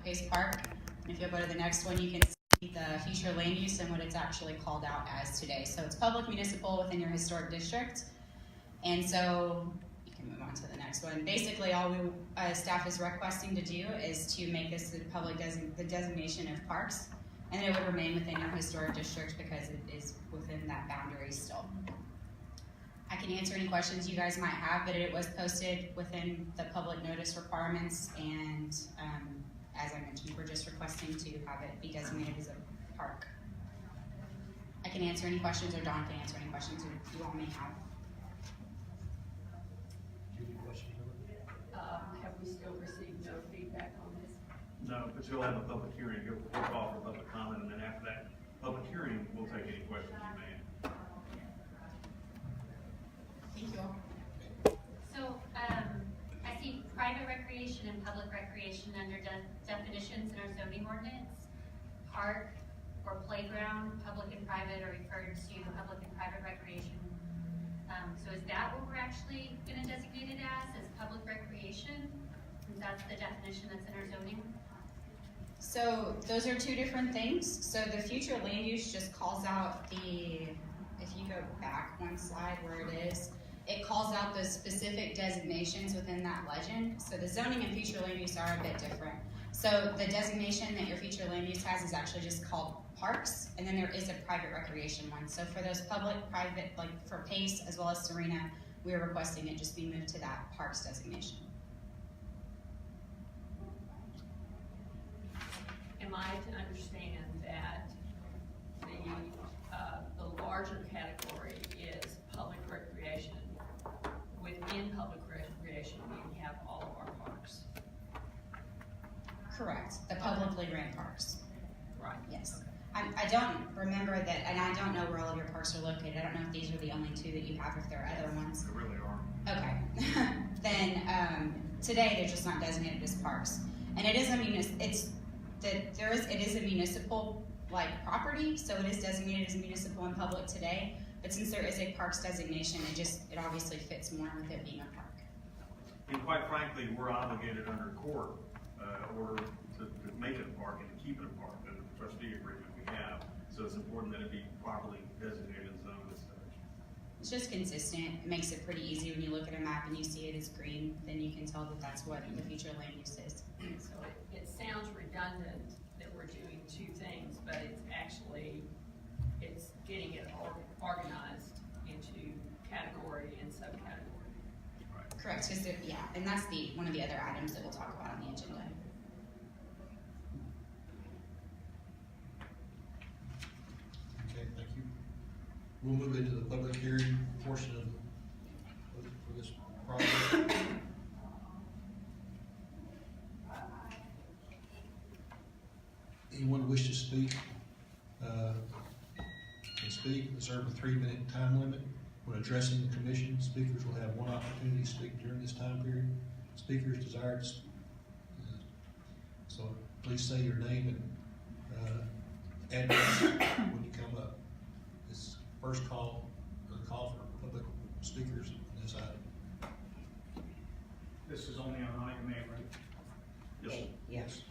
Pace Park. And if you'll go to the next one, you can see the future land use and what it's actually called out as today. So it's public municipal within your historic district. And so you can move on to the next one. Basically, all staff is requesting to do is to make this the the designation of parks, and it would remain within your historic district because it is within that boundary still. I can answer any questions you guys might have, but it was posted within the public notice requirements, and as I mentioned, we're just requesting to have it be designated as a park. I can answer any questions, or Dawn can answer any questions you all may have. Have we still received no feedback on this? No, but you'll have a public hearing. We'll call for public comment, and then after that public hearing, we'll take any questions you may have. Thank you all. So, I see private recreation and public recreation under definitions in our zoning ordinance. Park or playground, public and private, are referred to the public and private recreation. So is that what we're actually gonna designate it as public recreation? Since that's the definition that's in our zoning? So those are two different things. So the future land use just calls out if you go back one slide where it is, it calls out the specific designations within that legend. So the zoning and future land use are a bit different. So the designation that your future land use has is actually just called parks, and then there is a private recreation one. So for those public, private, like for Pace as well as Serena, we are requesting it just be moved to that parks designation. Am I to understand that the larger category is public recreation? Within public recreation, we have all of our parks. Correct, the publicly ran parks. Right. Yes. I don't remember that, and I don't know where all of your parks are located. I don't know if these are the only two that you have, if there are other ones. There really are. Okay. Then today they're just not designated as parks, and it is a municipal like property, so it is designated as municipal and public today. But since there is a parks designation, it obviously fits more with it being a park. And quite frankly, we're obligated under court order to make it a park and to keep it a park under the trustee agreement we have. So it's important that it be properly designated and zoned as such. It's just consistent. It makes it pretty easy when you look at a map and you see it as green, then you can tell that that's what the future land use is. So it sounds redundant that we're doing two things, but it's getting it organized into category and subcategory. Right. Correct, because yeah, and that's one of the other items that we'll talk about on the agenda. Okay, thank you. We'll move into the public hearing portion for this project. Anyone wish to speak, can speak, reserve a 3-minute time limit. When addressing the commission, speakers will have one opportunity to speak during this time period. Speakers desire to so please say your name and address when you come up. This first call, the call for public speakers on this item. This is only on item A, right? Yes, sir. Yes.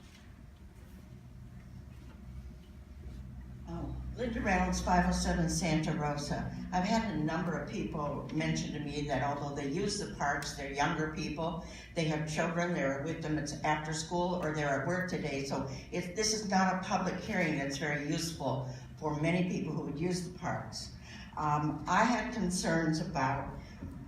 Oh, Linda Reynolds, 507 Santa Rosa. I've had a number of people mention to me that although they use the parks, they're younger people, they have children, they're with them, it's after school, or they're at work today. So if this is not a public hearing, it's very useful for many people who would use the parks. I had concerns about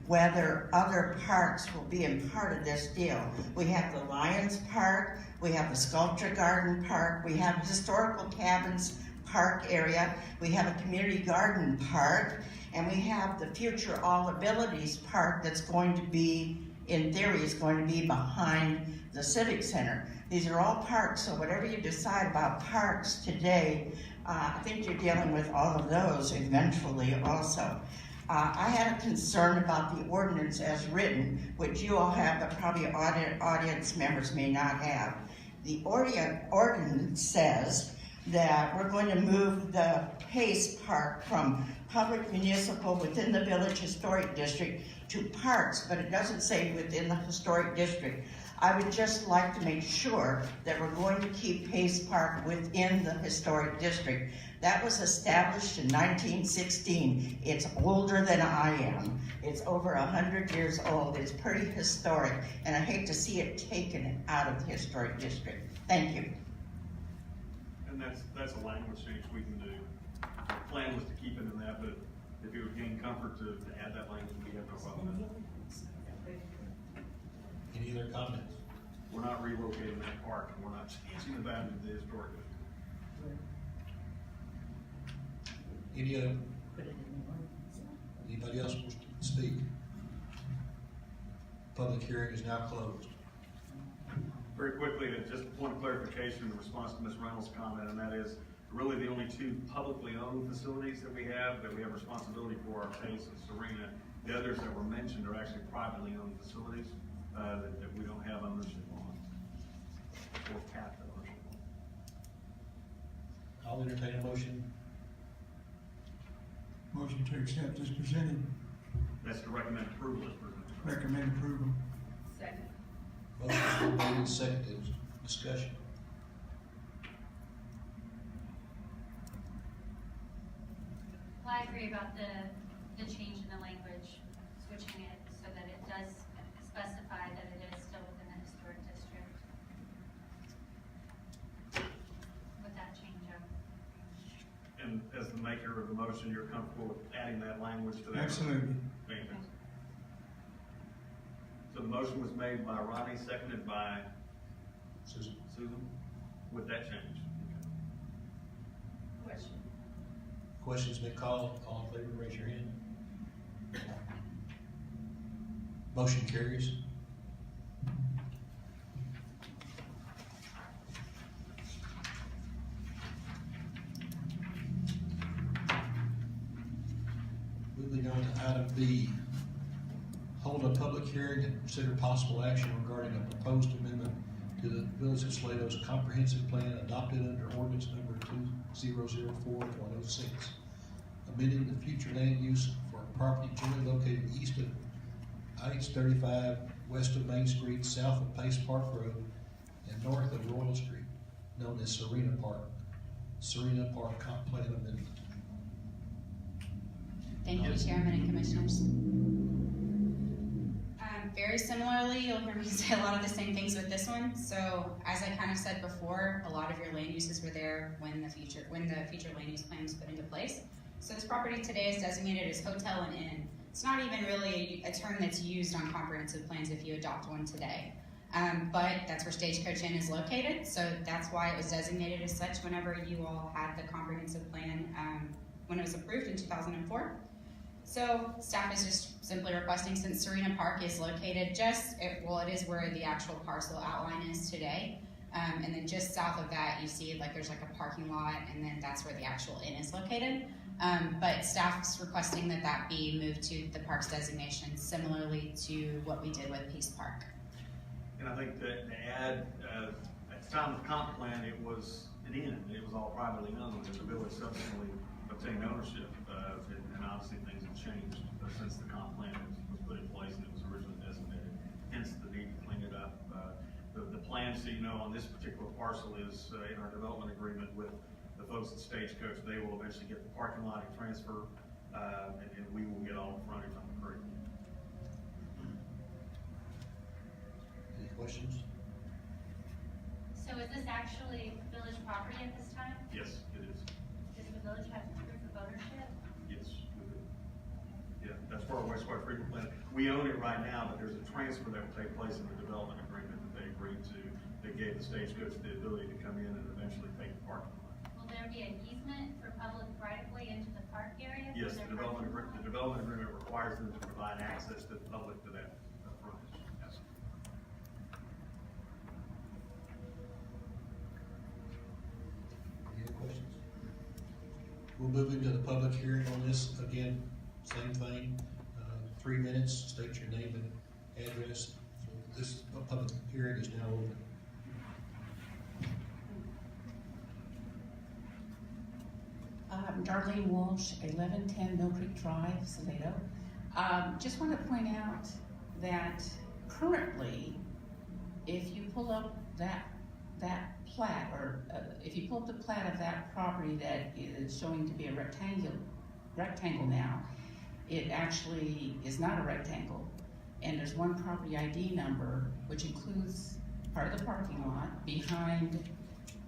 whether other parks will be a part of this deal. We have the Lions Park, we have the Sculpture Garden Park, we have historical cabins park area, we have a community garden park, and we have the future All Abilities Park that's going to be, in theory, is going to be behind the Civic Center. These are all parks, so whatever you decide about parks today, I think you're dealing with all of those eventually also. I had a concern about the ordinance as written, which you all have, but probably audience members may not have. The ordinance says that we're going to move the Pace Park from public municipal within the Village Historic District to parks, but it doesn't say within the historic district. I would just like to make sure that we're going to keep Hayes Park within the historic district. That was established in 1916. It's older than I am. It's over 100 years old. It's pretty historic, and I hate to see it taken out of the historic district. Thank you. And that's a language change we can do. The plan was to keep it in that, but if it would gain comfort to add that language, we have no problem with that. Any other comments? We're not relocating that park, and we're not changing the boundary of the historic district. Any other, anybody else wants to speak? Public hearing is now closed. Very quickly, just a point of clarification in response to Ms. Reynolds' comment, and that is really the only two publicly owned facilities that we have responsibility for are Pace and Serena. The others that were mentioned are actually privately owned facilities that we don't have ownership on, or capped ownership on. I'll entertain a motion. Motion to accept as presented. That's to recommend approval as presented. Recommend approval. Second. Motion's been made and seconded. Discussion. Well, I agree about the change in the language, switching it so that it does specify that it is still within the historic district. With that change of. And as the maker of the motion, you're comfortable with adding that language to that? Absolutely. Fantastic. So the motion was made by Ronnie, seconded by Susan. Susan, with that change. Question. Question's been called. All in favor, raise your hand. Motion carries. Moving on to item B. Hold a public hearing and consider possible action regarding a proposed amendment to the Village of Salado's comprehensive plan adopted under ordinance number 2004-106, amending the future land use for a property generally located east of I-35, west of Main Street, south of Pace Park Road, and north of Royal Street, known as Serena Park. Serena Park Comp Plan Amendment. Thank you, Chairman and Commissioners. Very similarly, you'll hear me say a lot of the same things with this one. So, as I kind of said before, a lot of your land uses were there when the future land use plan was put into place. So this property today is designated as hotel and inn. It's not even really a term that's used on comprehensive plans if you adopt one today. But that's where Stagecoach Inn is located, so that's why it was designated as such whenever you all had the comprehensive plan when it was approved in 2004. So staff is just simply requesting, since Serena Park is located it is where the actual parcel outline is today. And then just south of that, you see there's a parking lot, and then that's where the actual inn is located. But staff's requesting that be moved to the park's designation, similarly to what we did with Peace Park. And I think that to add, at the time of the comp plan, it was an inn. It was all privately owned, and the village subsequently obtained ownership. And obviously things have changed since the comp plan was put in place and it was originally designated. Hence the need to clean it up. The plan, so you know, on this particular parcel is in our development agreement with the folks at Stagecoach. They will eventually get the parking lot and transfer, and we will get all the frontage on the creek. Any questions? So is this actually village property at this time? Yes, it is. Does the village have proof of ownership? Yes, we do. Yeah, that's for our wastewater treatment plant. We own it right now, but there's a transfer that will take place in the development agreement that they agreed to. They gave the Stagecoach the ability to come in and eventually take the parking lot. Will there be an easement for public right-of-way into the park area? Yes, For the their development parking lot? agreement requires them to provide access to the public to that frontage. Yes. Any other questions? We'll move into the public hearing on this. Again, same thing, 3 minutes, state your name and address. So this public hearing is now open. Darlene Walsh, 1110 Mill Creek Drive, Salado. Just want to point out that currently if you pull up that plat, or, if you pull up the plat of that property that is showing to be a rectangle now, it actually is not a rectangle, and there's one property ID number, which includes part of the parking lot behind,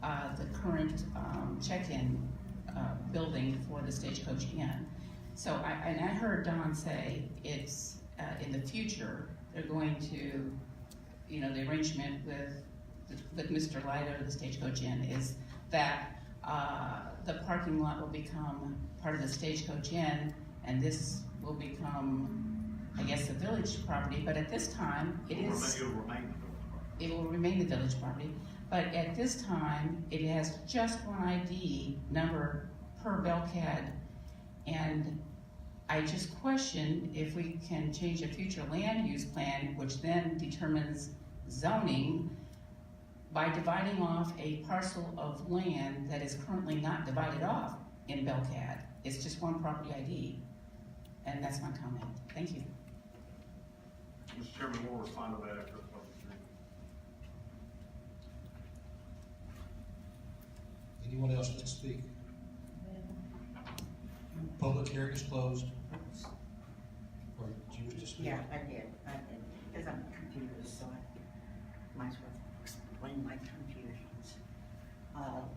the current, check-in, building for the Stagecoach Inn. So I heard Don say it's, in the future, they're going to, you know, the arrangement with Mr. Salado of the Stagecoach Inn is that, the parking lot will become part of the Stagecoach Inn, and this will become, I guess, the village property, but at this time, it will remain the village property, but at this time, it has just one ID number per Belcad, and I just question if we can change a future land use plan, which then determines zoning, by dividing off a parcel of land that is currently not divided off in Belcad. It's just one property ID, and that's my comment. Thank you. Mr. Chairman, we'll respond to that after the public hearing. Anyone else like to speak? Public hearing is closed. Or do you wish to speak? Yeah, I did, because I'm confused, so I might as well explain my confusions.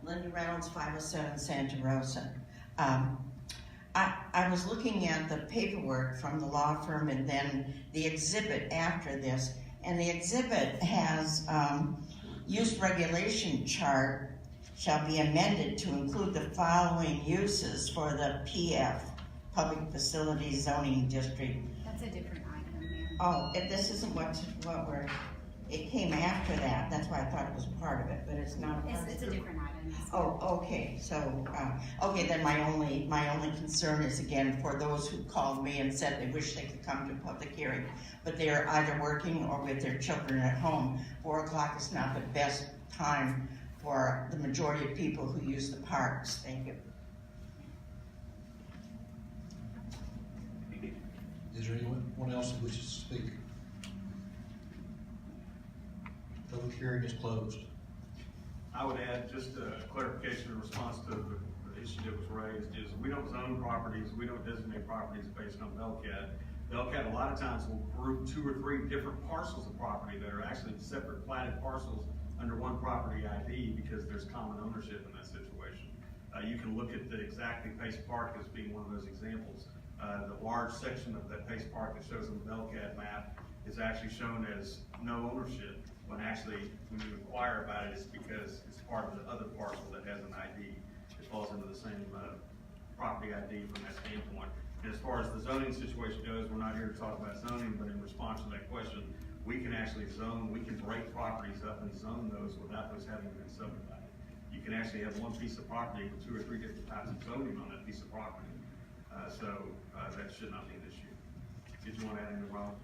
Linda Reynolds, 507 Santa Rosa. I was looking at the paperwork from the law firm and then the exhibit after this, and the exhibit has, use regulation chart shall be amended to include the following uses for the PF, Public Facilities Zoning District. That's a different item there. Oh, this isn't what it came after that, that's why I thought it was part of it, but it's not a part of it. It's a different item. Oh, okay, so, okay, then my only concern is, again, for those who called me and said they wish they could come to a public hearing, but they're either working or with their children at home. 4 o'clock is not the best time for the majority of people who use the parks. Thank you. Is there anyone else that wishes to speak? Public hearing is closed. I would add just a clarification in response to the issue that was raised is we don't zone properties, we don't designate properties based on Belcad. Belcad a lot of times will group 2 or 3 different parcels of property that are actually separate platted parcels under one property ID because there's common ownership in that situation. You can look at exactly Pace Park as being one of those examples. The large section of that Pace Park that shows on the Belcad map is actually shown as no ownership, when actually, when you inquire about it, it's because it's part of the other parcel that has an ID. It falls into the same property ID from that standpoint. And as far as the zoning situation goes, we're not here to talk about zoning, but in response to that question, we can actually zone, we can break properties up and zone those without those having been subdivided. You can actually have one piece of property with 2 or 3 different types of zoning on that piece of property. That should not be an issue. Did you want to add anything, Rob?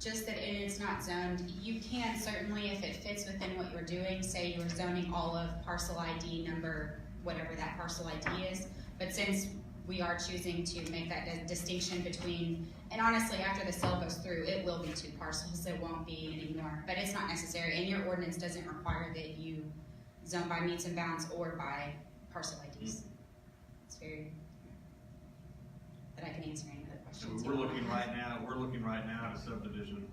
Just that it's not zoned. You can certainly, if it fits within what you're doing, say you're zoning all of parcel ID number, whatever that parcel ID is. But since we are choosing to make that distinction between, and honestly, after the sale goes through, it will be 2 parcels. It won't be anymore, but it's not necessary. And your ordinance doesn't require that you zone by meets and bounds or by parcel IDs. It's very, but I can answer any other So questions. we're looking right now at a subdivision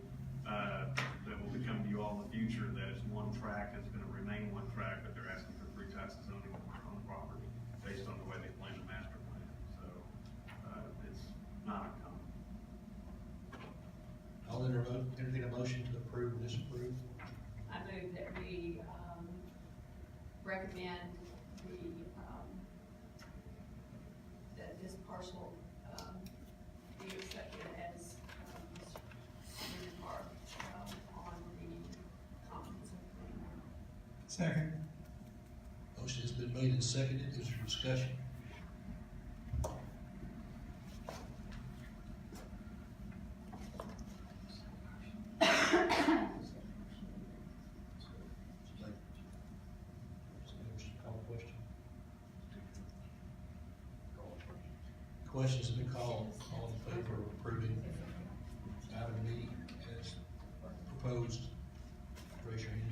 that will become to you all in the future that is 1 tract, it's gonna remain 1 tract, but they're asking for 3 types of zoning on the property based on the way they plan the master plan. So, it's not uncommon. I'll entertain a motion to approve or disapprove. I move that we, recommend that this parcel, be accepted as, part, on the comprehensive plan. Second. Motion has been made and seconded. Is there discussion? Questions have been called. All in favor of approving item B as proposed, raise your hand.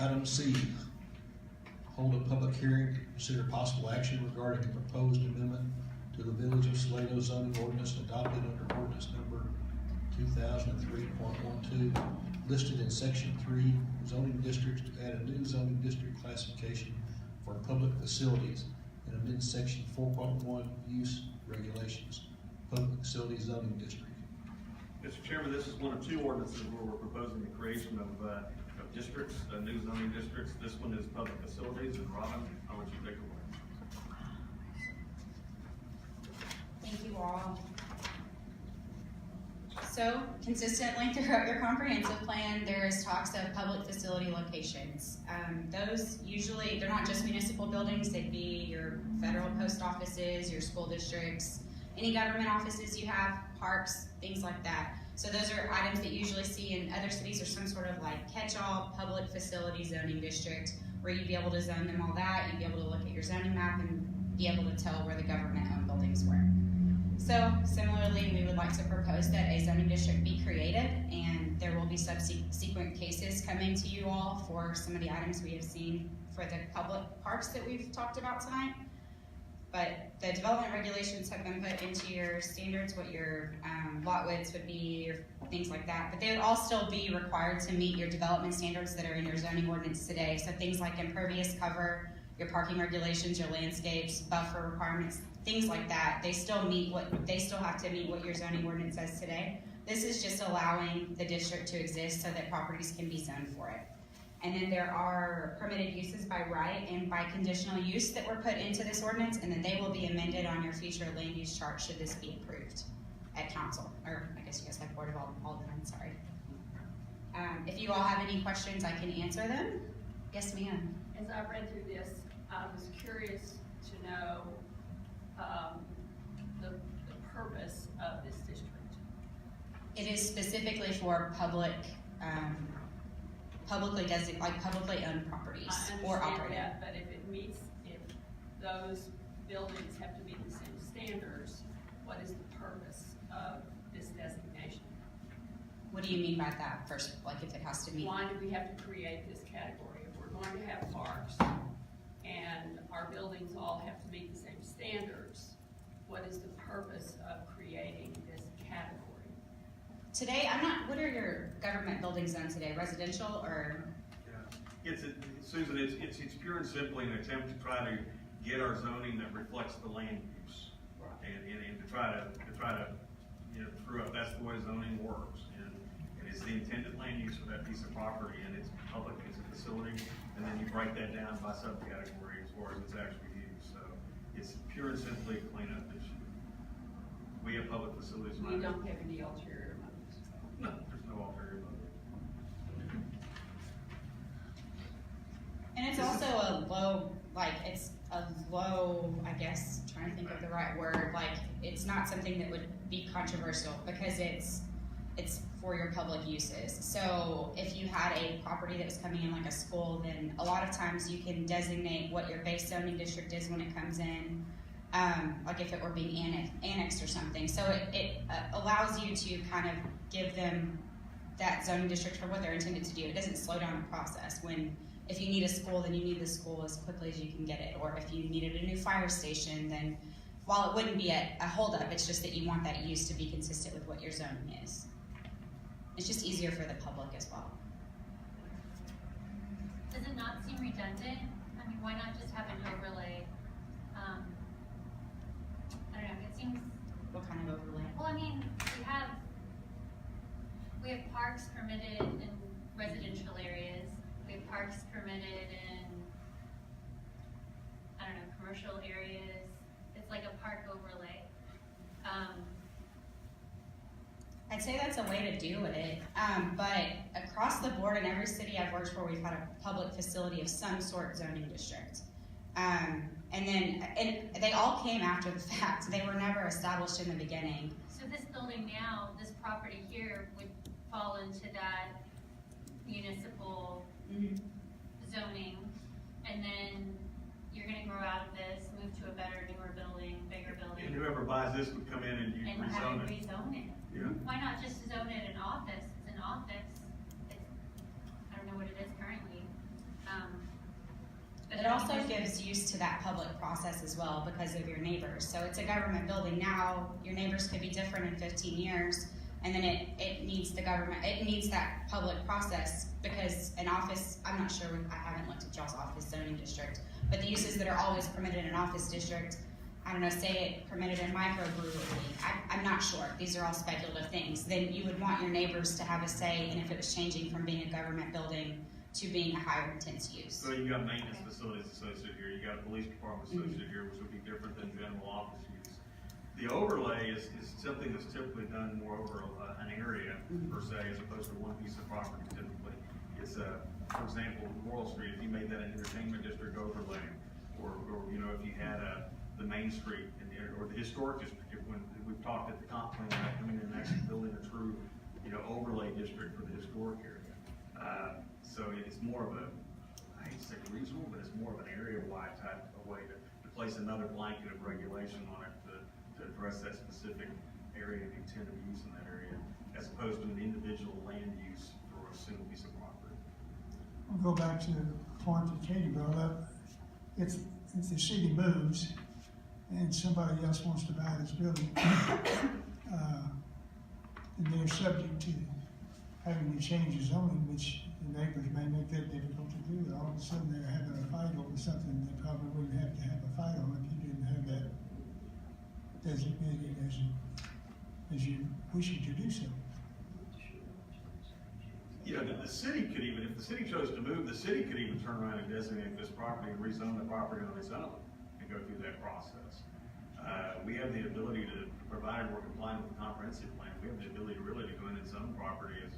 Item C, hold a public hearing to consider possible action regarding a proposed amendment to the Village of Salado zoning ordinance adopted under ordinance number 2003.12, listed in section 3, zoning districts, to add a new zoning district classification for public facilities and amend section 4.1, use regulations, public facility zoning district. Mr. Chairman, this is one of two ordinances where we're proposing the creation of districts, new zoning districts. This one is public facilities, and Robin, I'll let you take it away. Thank you all. So consistently throughout your comprehensive plan, there is talks of public facility locations. Those usually, they're not just municipal buildings, they'd be your federal post offices, your school districts, any government offices you have, parks, things like that. So those are items that you usually see in other cities, or some sort of like catch-all public facility zoning district, where you'd be able to zone them all that, you'd be able to look at your zoning map and be able to tell where the government-owned buildings were. So similarly, we would like to propose that a zoning district be created, and there will be subsequent cases coming to you all for some of the items we have seen for the public parks that we've talked about tonight. But the development regulations have been put into your standards, what your lot widths would be, or things like that. But they would all still be required to meet your development standards that are in your zoning ordinance today. So things like impervious cover, your parking regulations, your landscapes, buffer requirements, things like that. They still have to meet what your zoning ordinance says today. This is just allowing the district to exist so that properties can be zoned for it. And then there are permitted uses by right and by conditional use that were put into this ordinance, and then they will be amended on your future land use chart should this be approved at council, or I guess you guys have Board of Aldermen, sorry. If you all have any questions, I can answer them. Yes, ma'am. As I read through this, I was curious to know the purpose of this district. It is specifically for publicly owned properties or I understand operated. that, but if those buildings have to meet the same standards, what is the purpose of this designation? What do you mean by that first, like if it has to meet? Why do we have to create this category? If we're going to have parks and our buildings all have to meet the same standards, what is the purpose of creating this category? Today, what are your government buildings zoned today? Residential or? Yeah. Susan, it's pure and simply an attempt to try to get our zoning that reflects the land use. And to try to screw up, that's the way zoning works. And it's the intended land use for that piece of property, and it's public, it's a facility, and then you break that down by subcategory as far as it's actually used. So it's pure and simply a cleanup issue. We have public facilities. We don't have any ulterior motives. No, there's no ulterior motive. And it's also a low, I guess, trying to think of the right word, like, it's not something that would be controversial because it's for your public uses. So if you had a property that was coming in like a school, then a lot of times you can designate what your base zoning district is when it comes in, like if it were being annexed or something. So it allows you to kind of give them that zoning district for what they're intended to do. It doesn't slow down the process. If you need a school, then you need the school as quickly as you can get it. Or if you needed a new fire station, then while it wouldn't be a holdup, it's just that you want that use to be consistent with what your zoning is. It's just easier for the public as well. Does it not seem redundant? I mean, why not just have an overlay? I don't know, it seems, What kind of overlay? well, I mean, we have parks permitted in residential areas. We have parks permitted in, I don't know, commercial areas. It's like a park overlay. I'd say that's a way to do it, but across the board in every city I've worked for, we've had a public facility of some sort zoning district. And they all came after the fact. They were never established in the beginning. So this building now, this property here would fall into that municipal zoning, and then you're gonna grow out of this, move to a better, newer building, bigger building. And whoever buys this would come in and you And have rezone it it. rezone it. Yeah. Why not just zone it an office? It's an office. I don't know what it is currently. gives use to that public process as well because of your neighbors. So it's a government building now, your neighbors could be different in 15 years, and then it needs it needs that public process because an office, I'm not sure, I haven't looked at y'all's office zoning district, but the uses that are always permitted in an office district, I don't know, say it permitted in microbrewery, I'm not sure, these are all speculative things, then you would want your neighbors to have a say in if it was changing from being a government building to being a higher intense use. So you got maintenance facilities associated here, you got a police department associated here, which would be different than general office use. The overlay is something that's typically done more over an area per se, as opposed to one piece of property typically. It's for example, Laurel Street, if you made that an entertainment district overlay, or you know, if you had the Main Street or the historic district, when we've talked at the comp plan about coming in and actually building a true, you know, overlay district for the historic area. So it's more of a, I hate to say regional, but it's more of an area-wide type of way to place another blanket of regulation on it to address that specific area and intent of use in that area, as opposed to an individual land use for a single piece of property. I'll go back to the point that Katie brought up. If the city moves and somebody else wants to buy this building, and they're subject to having to change the zoning, which the neighbors may make that difficult to do. All of a sudden they're having a fight over something they probably wouldn't have to have a fight on if you didn't have that designated as you wishing to do so. You know, the city could even, if the city chose to move, the city could even turn around and designate this property and rezone the property on its own and go through that process. We have the ability to, provided we're complying with the comprehensive plan, we have the ability to really to go in and zone property as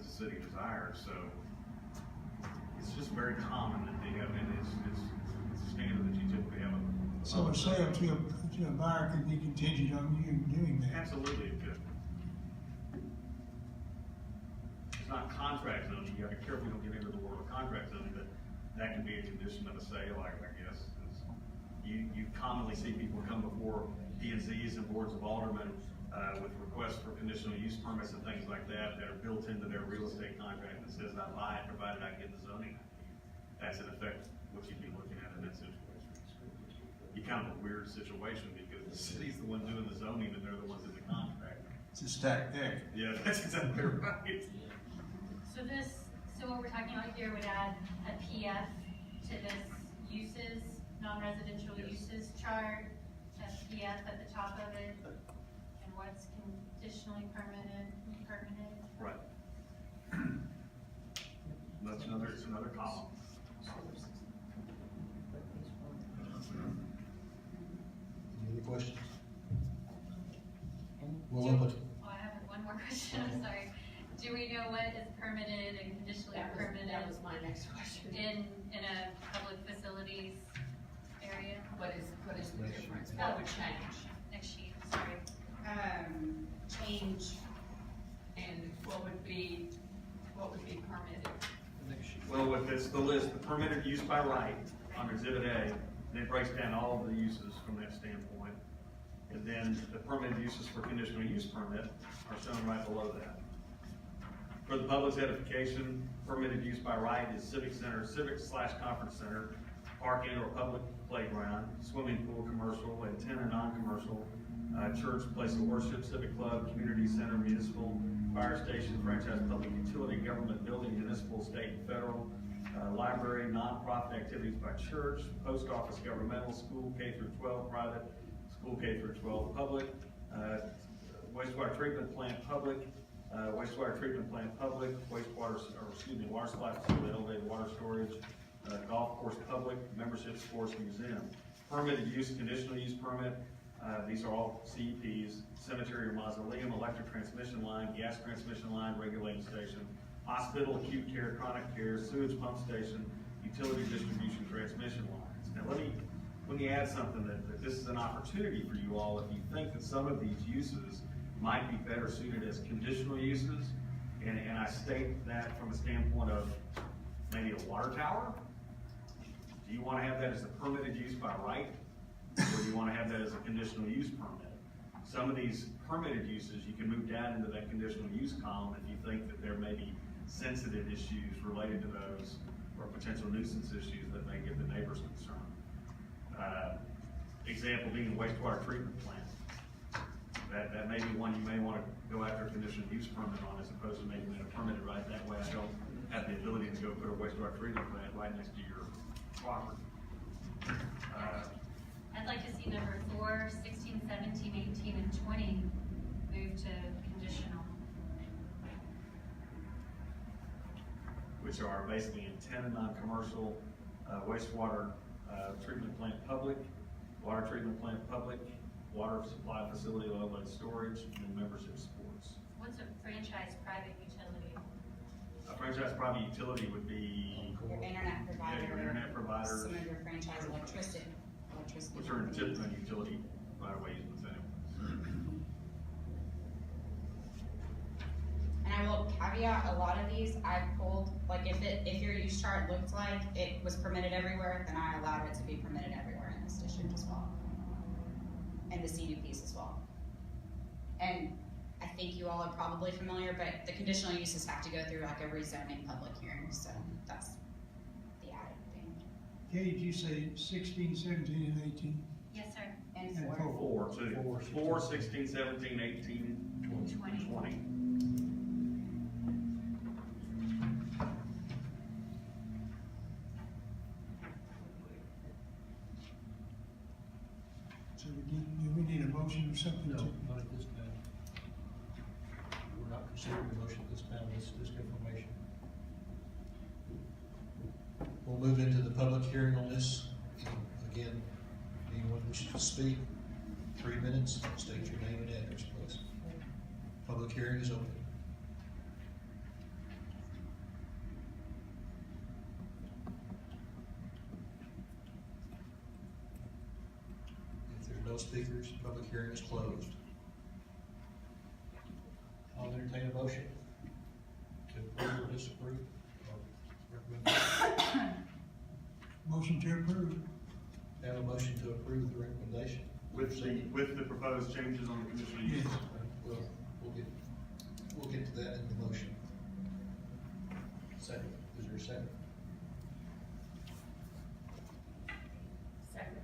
the city desires. So it's just very common that they have, and it's a standard that you typically have. So a sale to a buyer could be contingent on you doing that. Absolutely, it could. It's not contract zoning, you gotta be careful you don't get into the world of contract zoning, but that can be a condition of a sale, I guess. You commonly see people come before P&Zs and boards of aldermen with requests for conditional use permits and things like that are built into their real estate contract that says I buy it provided I get the zoning. That's in effect what you'd be looking at in that situation. You kind of a weird situation because the city's the one doing the zoning and they're the ones in the contract. It's a stacked deck. Yeah, that's exactly right. So what we're talking about here would add a PF to this uses, non-residential uses chart, a PF at the top of it, and what's conditionally permitted. Right. It's another column. Any other questions? Well, I have one more question, I'm sorry. Do we know what is permitted and conditionally permitted? That was my next question. In a public facilities area? What is the difference? What would change? Next sheet, sorry. Change. And what would be permitted? Well, with this, the list, the permitted use by right on Exhibit A, and it breaks down all of the uses from that standpoint. And then the permitted uses for conditional use permit are shown right below that. For the public's edification, permitted use by right is civic /conference center, park and or public playground, swimming pool, commercial, and tenant non-commercial, church, place of worship, civic club, community center, municipal, fire station, franchise, public utility, government building, municipal, state and federal, library, non-profit activities by church, post office, governmental, school K through 12, private, school K through 12, public, wastewater treatment plant, public, wastewater treatment plant, public, water supply facility, elevated water storage, golf course, public, membership, sports, museum. Permitted use, conditional use permit, these are all CEPs, cemetery or mausoleum, electric transmission line, gas transmission line, regulating station, hospital, acute care, chronic care, sewage pump station, utility distribution transmission lines. Now let me add something that this is an opportunity for you all if you think that some of these uses might be better suited as conditional uses, and I state that from a standpoint of maybe a water tower. Do you want to have that as a permitted use by right, or do you want to have that as a conditional use permit? Some of these permitted uses, you can move down into that conditional use column if you think that there may be sensitive issues related to those, or potential nuisance issues that may give the neighbors concern. Example being a wastewater treatment plant. That may be one you may want to go after a conditional use permit on, as opposed to making it a permitted right that way. I don't have the ability to go put a wastewater treatment plant right next to your property. I'd like to see number 4, 16, 17, 18, and 20 move to conditional. Which are basically intended non-commercial, wastewater, treatment plant public, water treatment plant public, water supply facility, oil-led storage, and membership sports. What's a franchise private utility? A franchise private utility would be, Your internet provider. yeah, your internet providers, Some of your franchise electricity. which are typically utility right away usements anyway. And I will caveat, a lot of these I pulled, like if your use chart looked like it was permitted everywhere, then I allowed it to be permitted everywhere in this district as well. And the CUPs as well. And I think you all are probably familiar, but the conditional uses have to go through like a rezoning public hearing, so that's the added thing. Kay, did you say 16, 17, and 18? Yes, sir. And And four. four. Four, 16, 17, 18, 20. 20. So do we need a motion or something No, to? not at this time. We're not considering a motion at this time, this is just information. We'll move into the public hearing on this. Again, anyone wishing to speak, 3 minutes, state your name and address, please. Public hearing is open. If there's no speakers, public hearing is closed. I'll entertain a motion to approve or disapprove or recommend. Motion to approve. Have a motion to approve the recommendation. With the proposed changes on the conditional use. Yes. We'll get to that in the motion. Second, is there a second? Second.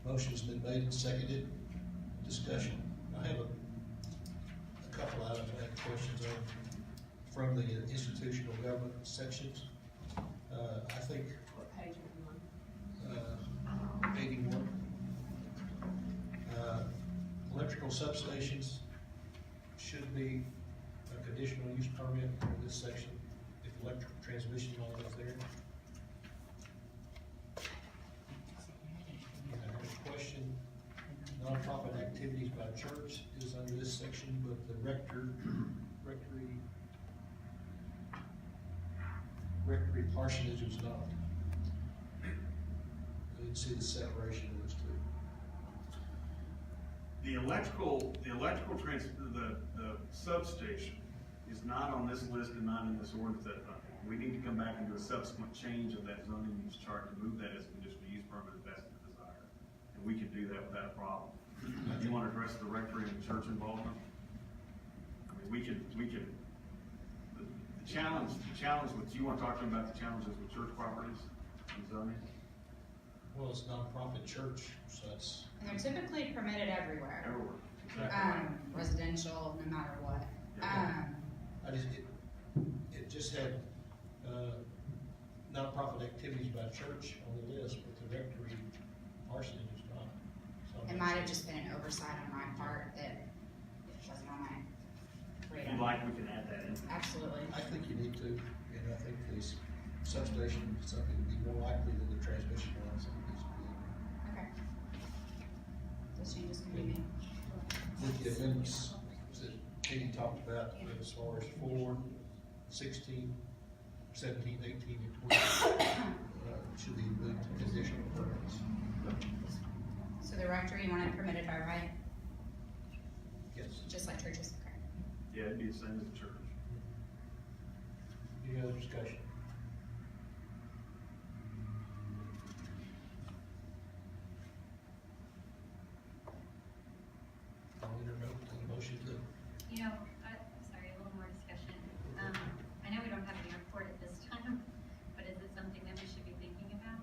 Motion's been made and seconded. Discussion. I have a couple items I have questions on from the institutional government sections. I think, What page are you on? 81. Electrical substations should be a conditional use permit in this section, if electrical transmission line is there. I have a question, nonprofit activities by church is under this section, but the rectory parsonage is not. I didn't see the separation of those two. The substation is not on this list and not in this ordinance that, we need to come back and do a subsequent change of that zoning use chart to move that as a conditional use permit if that's the desire. And we can do that without a problem. Do you want to address the rectory and the church involvement? I mean, we can, the challenge with, you want to talk to them about the challenges with church properties and zoning? Well, it's nonprofit church, so that's, And they're typically permitted everywhere. Everywhere. Exactly right. Residential, no matter what. I just, it just had, nonprofit activities by church on the list, but the rectory parsonage is not. So It might have just been an oversight on my part that wasn't on my If radar. you'd like, we can add that in. Absolutely. I think you need to, and I think this substation is something to be more likely than the transmission line, something needs to be in there. Okay. Those changes can be made. With the amendments that Katie talked about, as far as 4, 16, 17, 18, and 20, should be moved to conditional permits. So the rectory, you want it permitted by right, Yes. just like churches? Okay. Yeah, it'd be the same as the church. Any other discussion? I'll entertain a motion to, You know, sorry, a little more discussion. I know we don't have any report at this time, but is it something that we should be thinking about?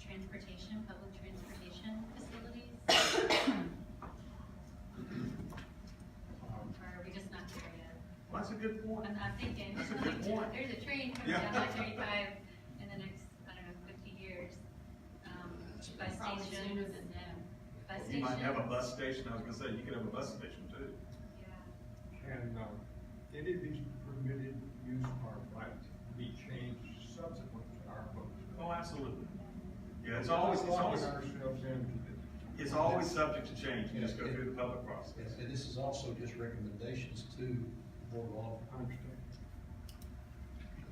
Transportation, public Well, that's a good point. I'm thinking, That's a good point. there's a train coming Yeah. down I-35 in the next, I don't know, 50 years. Bus Probably stations. sooner than that. Bus You might have a stations. bus station, I was gonna say, you could have a bus station too. Yeah. Can, any of these permitted use or rights be changed subsequent to our vote? Oh, absolutely. Yeah, it's Locking always, ourselves into this. it's always subject to change, you just go through the public process. And this is also just recommendations to board of law. I understand.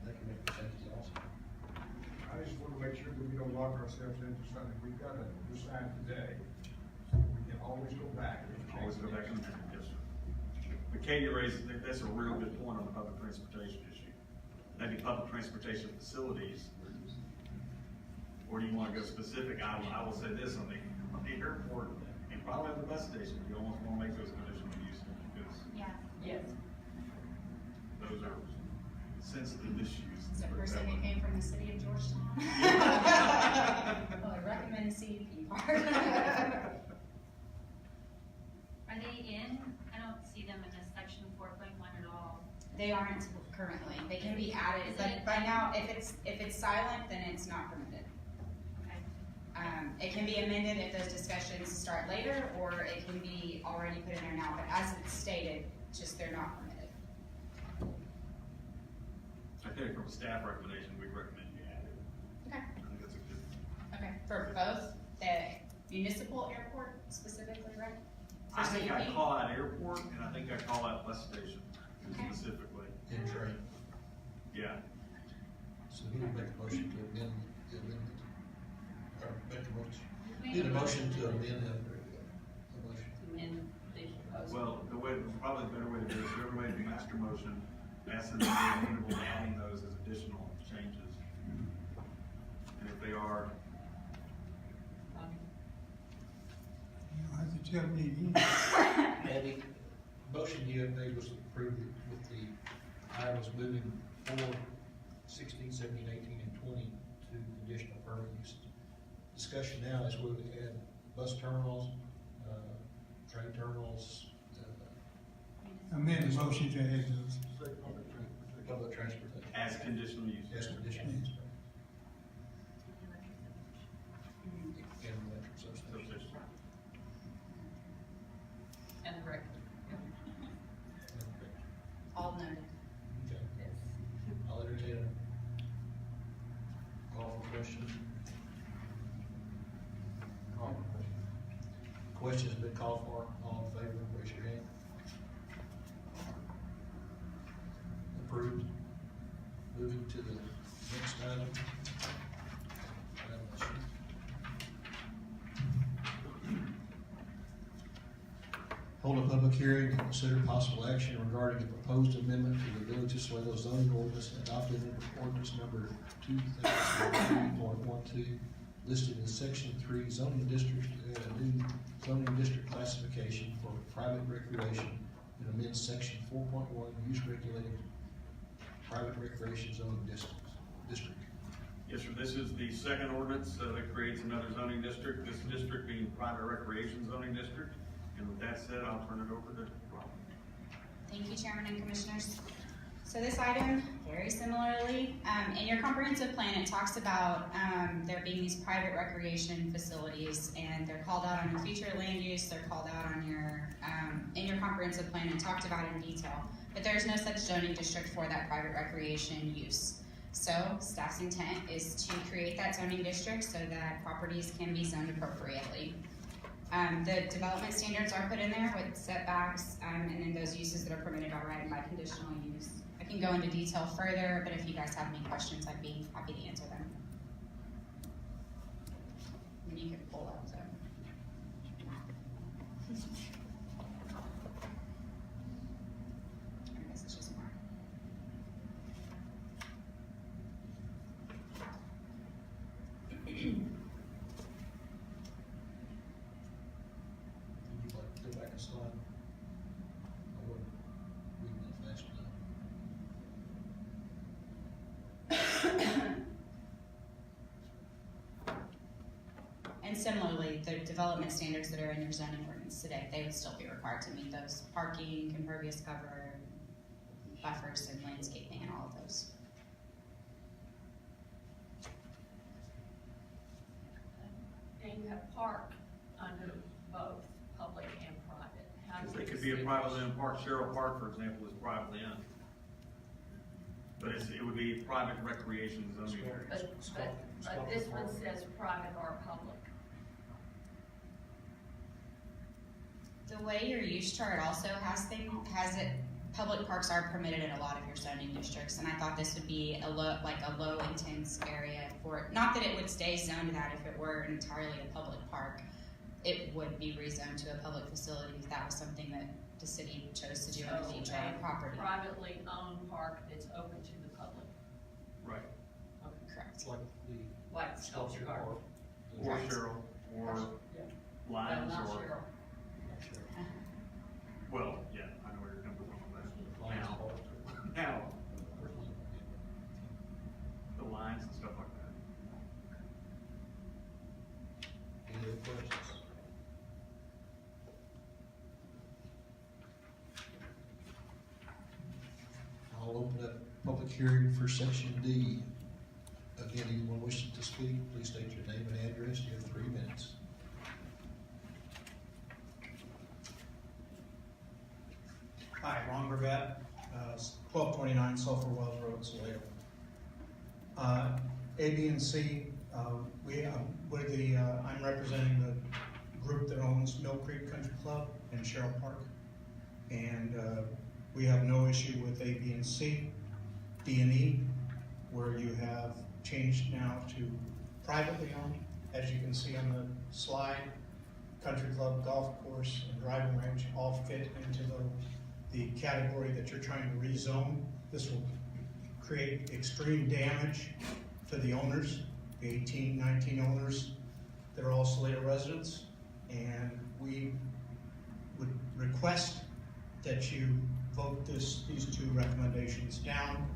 They can make the changes also. I just want to make sure that we don't lock ourselves into something we've got to decide today. So we can always go back and change. Always go back and, yes, sir. But Katie raised, that's a real good point on the public transportation issue. Maybe public transportation facilities, or do you wanna go specific? I will say this, on the airport and probably on the bus station, you almost wanna make those conditional uses, because Yeah. Yes. those are sensitive issues. Is that person who came from the city of Georgetown? Well, I recommend CUP part. Are they in? I don't see them in this section 4.1 at all. They aren't currently, they can be added, Is but it- by now, if it's silent, then it's not permitted. Okay. It can be amended if those discussions start later, or it can be already put in there now, but as it's stated, just they're not permitted. I think from a staff recommendation, we recommend you add it. Okay. I think that's a good. Okay, for both the municipal airport specifically, right? For I think I CUP? call out airport, and I think I call out bus station Okay. specifically. In train. Yeah. So who would make a motion to amend the amendment? Or make a motion? Make Need a a motion to amend the motion. And the proposal. Well, the way, probably the better way to do it is whoever made the master motion, asking them to be amenable to adding those as additional changes. And if they are, You don't have to tell me again. Abby, motion you have made was approved with the items moving 4, 16, 17, 18, and 20 to conditional permit uses. Discussion now is whether to add bus terminals, train terminals, Amend the motion to add those. Say public transportation. public transportation. as conditional use. As conditional use. And electric substation. Substation. And the record. All noted. Okay. Yes. I'll entertain a call for questions. Call the question. Question has been called for. All in favor, raise your hand. Approved. Moving to the next item. Hold a public hearing to consider possible action regarding a proposed amendment to the Village of Salado zoning ordinance adopted in ordinance number 2003.12, listed in section 3 zoning districts to add a new zoning district classification for private recreation and amend section 4.1 use regulated private recreation zoning district. Yes, sir, this is the second ordinance that creates another zoning district, this district being private recreation zoning district. And with that said, I'll turn it over to Rob. Thank you, Chairman and Commissioners. So this item, very similarly, in your comprehensive plan, it talks about there being these private recreation facilities, and they're called out on your future land use, they're called out on your, in your comprehensive plan and talked about in detail. But there's no such zoning district for that private recreation use. So staff's intent is to create that zoning district so that properties can be zoned appropriately. The development standards are put in there with setbacks, and then those uses that are permitted by right and by conditional use. I can go into detail further, but if you guys have any questions, I'd be happy to answer them. And you can pull up the. I guess it's just more. Would you like to go back a slide? I wouldn't read that fast enough. And similarly, the development standards that are in your zoning ordinance today, they would still be required to meet those: parking, impervious cover, flowers and landscaping and all of those. And you have park under both public and private. How do Because you they could be a distinguish? privately owned park. Sherrill Park, for example, is privately owned. But it would be private recreation zoning. But this one says private or public. The way your use chart also has it, public parks are permitted in a lot of your zoning districts, and I thought this would be a low intense area for it. Not that it would stay zoned that if it were entirely a public park, it would be rezoned to a public facility if that was something that the city chose to do in the future on a property. privately owned park that's open to the public, Right. Correct. Like the like Sculpture Garden. Or Right. Sherrill, or Yeah. Lions, Not or, Cheryl. well, yeah, I know where you're coming from on that. Now, the lines and stuff like that. Any other questions? I'll open up public hearing for section D. Again, anyone wishing to speak, please state your name and address. You have 3 minutes. Hi, Ron Burdette, 1229 Sulphur Wells Road, Salado. A, B, and C, I'm representing the group that owns Mill Creek Country Club in Sherrill Park. And we have no issue with A, B, and C. D and E, where you have changed now to privately owned, as you can see on the slide. Country club, golf course, and driving range all fit into the category that you're trying to rezone. This will create extreme damage to the owners, the 18, 19 owners that are all Salado residents. And we would request that you vote these 2 recommendations down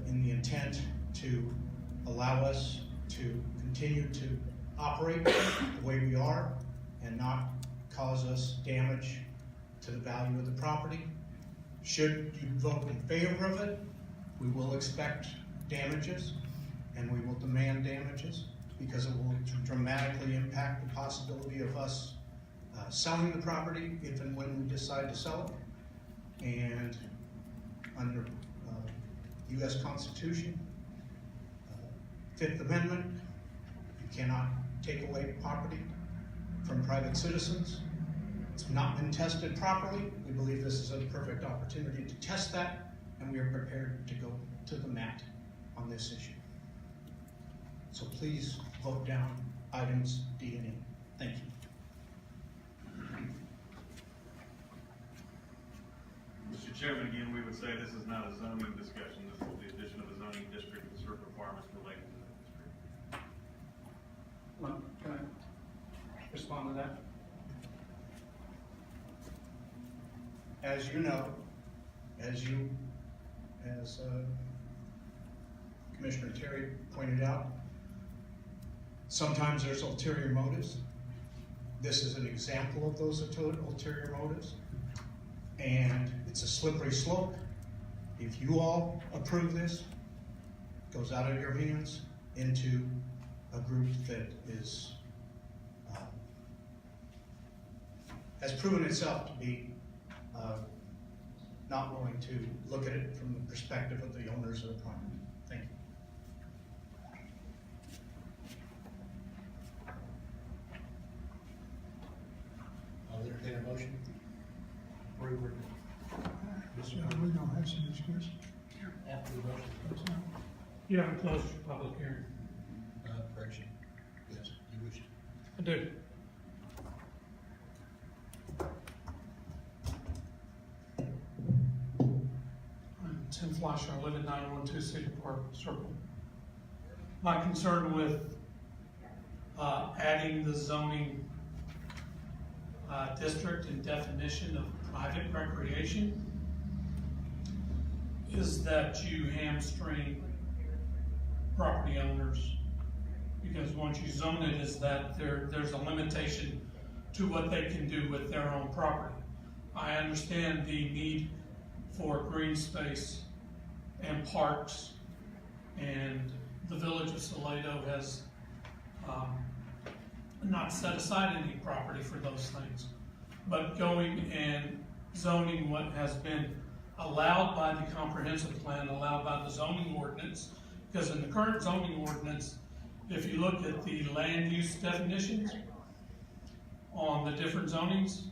in the intent to allow us to continue to operate the way we are and not cause us damage to the value of the property. Should you vote in favor of it, we will expect damages and we will demand damages because it will dramatically impact the possibility of us selling the property if and when we decide to sell it. And under U.S. Constitution, 5th Amendment, you cannot take away property from private citizens. It's not been tested properly. We believe this is a perfect opportunity to test that, and we are prepared to go to the mat on this issue. So please vote down items D and E. Thank you. Mr. Chairman, again, we would say this is not a zoning discussion. This is the addition of a zoning district with certain requirements related to the district. Can I respond to that? As you know, as Commissioner Terry pointed out, sometimes there's ulterior motives. This is an example of those ulterior motives, and it's a slippery slope. If you all approve this, it goes out of your hands into a group that is has proven itself to be not willing to look at it from the perspective of the owners of the property. Thank you. I'll entertain a motion. So we don't have some discussion. After the motion. You haven't closed your public hearing. Correction. Yes, you wish. I do. I'm Tim Fleischer, I live at 912 Cedar Park Circle. My concern with adding the zoning district and definition of private recreation is that you hamstring property owners. Because once you zone it, is that there's a limitation to what they can do with their own property. I understand the need for green space and parks, and the village of Salado has not set aside any property for those things, but going and zoning what has been allowed by the comprehensive plan, allowed by the zoning ordinance, because in the current zoning ordinance, if you look at the land use definitions on the different zonings,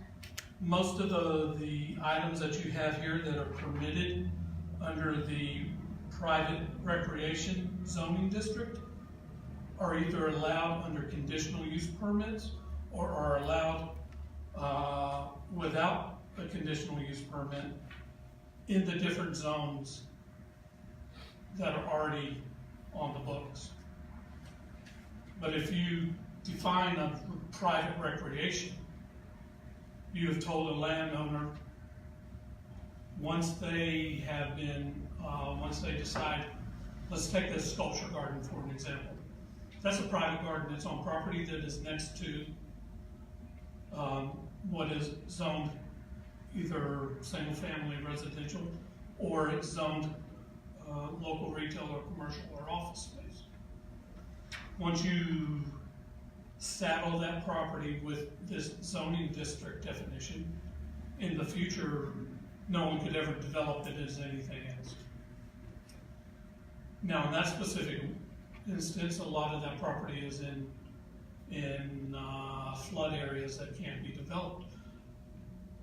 most of the items that you have here that are permitted under the private recreation zoning district are either allowed under conditional use permits or are allowed without a conditional use permit in the different zones that are already on the books. But if you define a private recreation, you have told a landowner, once they have been, once they decide, let's take this sculpture garden for an example. That's a private garden. It's on property that is next to what is zoned either single-family residential, or it's zoned local retail or commercial or office space. Once you saddle that property with this zoning district definition, in the future, no one could ever develop it as anything else. Now, in that specific instance, a lot of that property is in flood areas that can't be developed.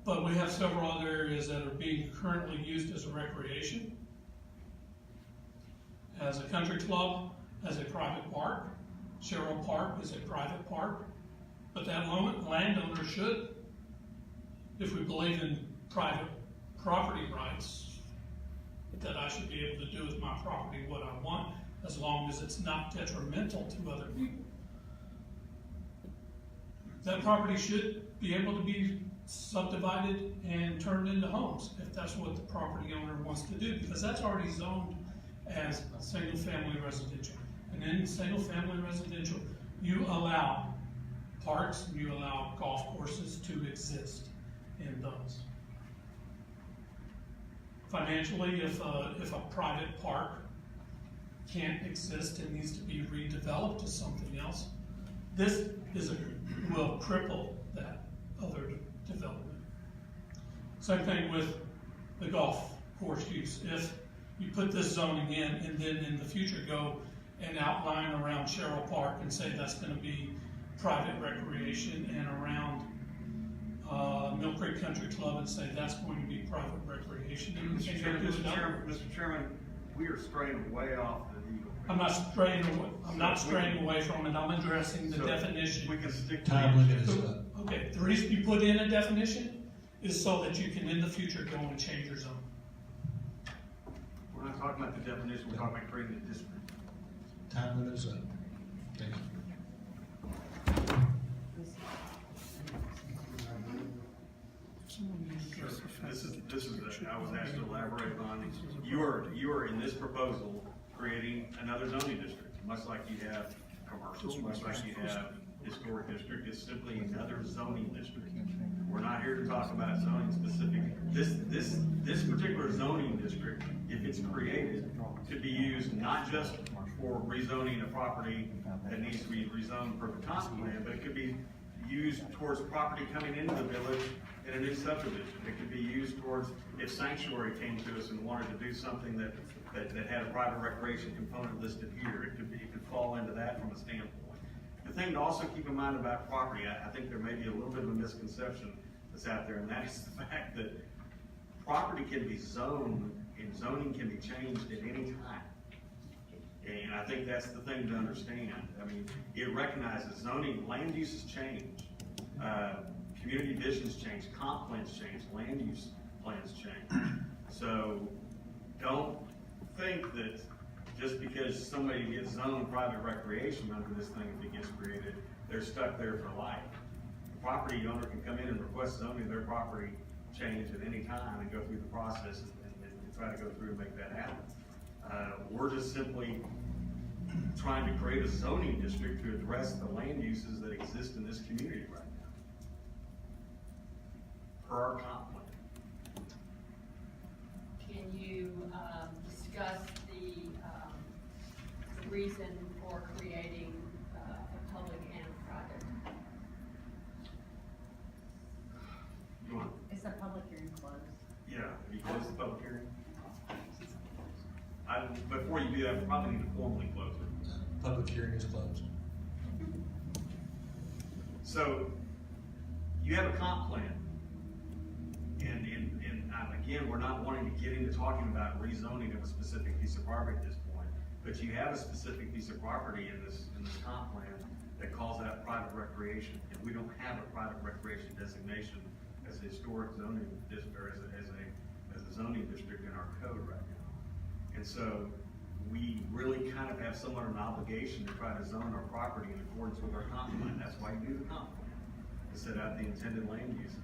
But we have several other areas that are being currently used as a recreation, as a country club, as a private park. Sherrill Park is a private park, but that landowner should, if we believe in private property rights, that I should be able to do with my property what I want, as long as it's not detrimental to other people. That property should be able to be subdivided and turned into homes, if that's what the property owner wants to do, because that's already zoned as single-family residential. And in single-family residential, you allow parks, you allow golf courses to exist in those. Financially, if a private park can't exist and needs to be redeveloped to something else, this will cripple that other development. Same thing with the golf course use. If you put this zoning in and then in the future go and outline around Sherrill Park and say that's going to be private recreation, and around Mill Creek Country Club and say that's going to be private recreation. Mr. Chairman, we are straying way off the Eagle. I'm not straying away. I'm not straying away from it. I'm addressing the definition. We can stick to Time limit is up. Okay, the reason you put in a definition is so that you can in the future go and change your zone. We're not talking about the definition, we're talking about creating a district. Time limit is up. Thank you. This is I was asked to elaborate on. You are in this proposal creating another zoning district, much like you have commercial, much like you have historic district. It's simply another zoning district. We're not here to talk about zoning specific. This particular zoning district, if it's created, could be used not just for rezoning a property that needs to be rezoned per the comp plan, but it could be used towards property coming into the village in a new subdivision. It could be used towards, if Sanctuary came to us and wanted to do something that had a private recreation component listed here, it could fall into that from a standpoint. The thing to also keep in mind about property, I think there may be a little bit of a misconception that's out there, and that is the fact that property can be zoned and zoning can be changed at any time. And I think that's the thing to understand. I mean, it recognizes zoning, land uses change, community visions change, comp plans change, land use plans change. So don't think that just because somebody gets zoned private recreation under this thing, if it gets created, they're stuck there for life. The property owner can come in and request zoning of their property change at any time and go through the process and try to go through and make that happen. We're just simply trying to create a zoning district to address the land uses that exist in this community right now, per our comp plan. discuss the reason for creating a public and private. You want, Is the public hearing closed? yeah, have you closed the public hearing? Before you do that, we probably need to formally close it. Public hearing is closed. So, you have a comp plan. And again, we're not wanting to get into talking about rezoning of a specific piece of property at this point, but you have a specific piece of property in this comp plan that calls out private recreation, and we don't have a private recreation designation as a historic zoning district, or as a zoning district in our code right now. And so, we really kind of have somewhat of an obligation to try to zone our property in accordance with our comp plan. That's why you do the comp plan, to set out the intended land uses,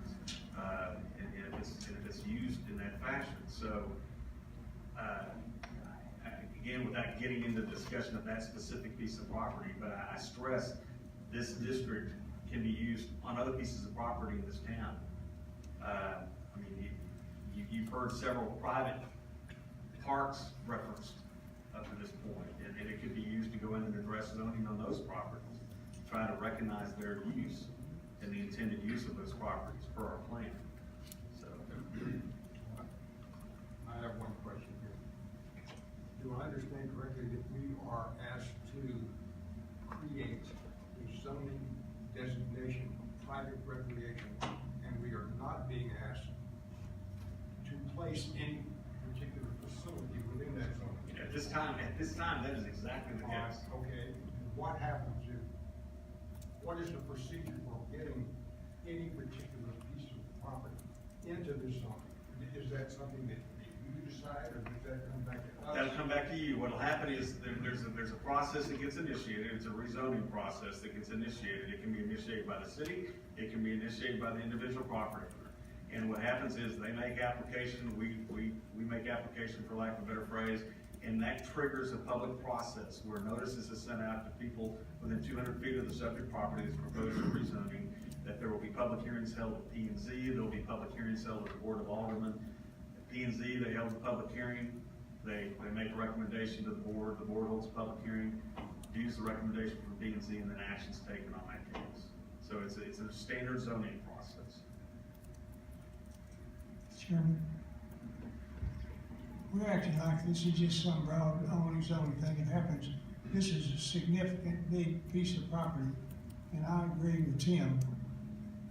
and if it's used in that fashion. So, again, without getting into the discussion of that specific piece of property, but I stress this district can be used on other pieces of property in this town. I mean, you've heard several private parks referenced up to this point, and it could be used to go in and address zoning on those properties, try to recognize their use and the intended use of those properties per our plan. So, I have one question here. Do I understand correctly that we are asked to create a zoning designation of private recreation, and we are not being asked to place any particular facility within that zone? at this time, that is exactly the case. Okay, what happens if, what is the procedure for getting any particular piece of property into this zone? Is that something that you decide, or does that come back to us? That'll come back to you. What'll happen is there's a process that gets initiated. It's a rezoning process that gets initiated. It can be initiated by the city. It can be initiated by the individual property owner. And what happens is they make application, we make application, for lack of a better phrase, and that triggers a public process where notices are sent out to people within 200 feet of the subject property that's proposed for rezoning, that there will be public hearings held at P&Z, there will be public hearings held at the Board of Aldermen. At P&Z, they held a public hearing, they make a recommendation to the board holds a public hearing, views the recommendation from P&Z, and then action's taken on that case. So it's a standard zoning process. Chairman, we're acting like this is just some broad, only zoning thing that happens. This is a significant, big piece of property, and I agree with Tim.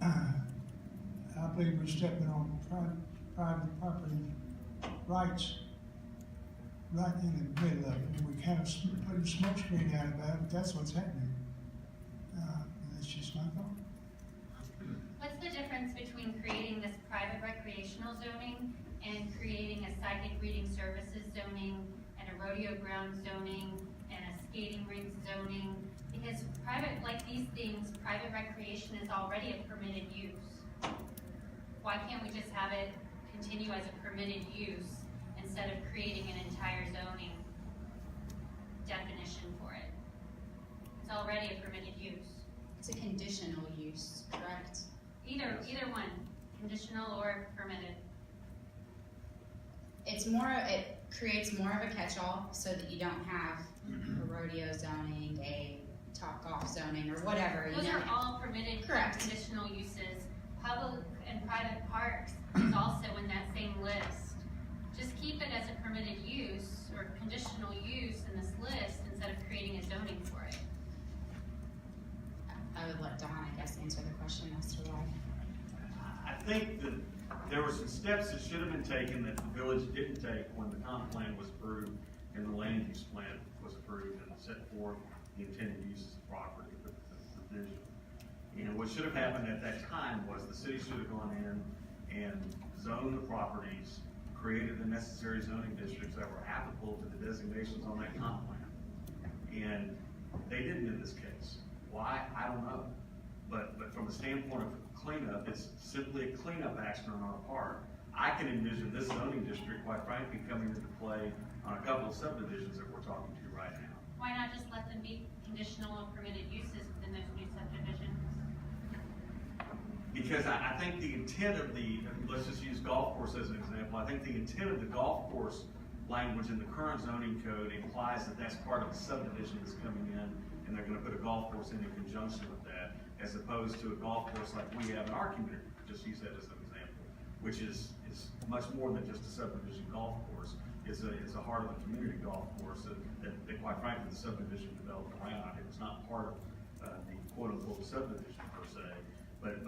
I believe we're stepping on private property rights right in the middle of it, and we kind of put a smoke screen out about it. That's what's happening. That's just my thought. What's the difference between creating this private recreational zoning and creating a psychic reading services zoning and a rodeo ground zoning and a skating rink zoning? Because private, like these things, private recreation is already a permitted use. Why can't we just have it continue as a permitted use instead of creating an entire zoning definition for it? It's already a permitted use. It's a conditional use, correct? Either one, conditional or permitted. It creates more of a catch-all so that you don't have a rodeo zoning, a top golf zoning, or whatever. Those are all permitted Correct. conditional uses. Public and private parks is also in that same list. Just keep it as a permitted use or conditional use in this list instead of creating a zoning for it. I would let Dawn, I guess, answer the question as to why. I think that there were some steps that should have been taken that the village didn't take when the comp plan was approved and the land use plan was approved and set forth the intended uses of property with the vision. And what should have happened at that time was the city should have gone in and zoned the properties, created the necessary zoning districts that were applicable to the designations on that comp plan. And they didn't in this case. Why? I don't know. But from the standpoint of cleanup, it's simply a cleanup action on our part. I can envision this zoning district, quite frankly, coming into play on a couple of subdivisions that we're talking to right now. Why not just let them be conditional or permitted uses within those new subdivisions? Because I think the intent of let's just use golf course as an example, I think the intent of the golf course language in the current zoning code implies that that's part of the subdivision that's coming in, and they're gonna put a golf course in conjunction with that, as opposed to a golf course like we have in our community, just use that as an example, which is much more than just a subdivision golf course. It's a heart of the community golf course that quite frankly, the subdivision developed around. It was not part of the quote-unquote subdivision per se. But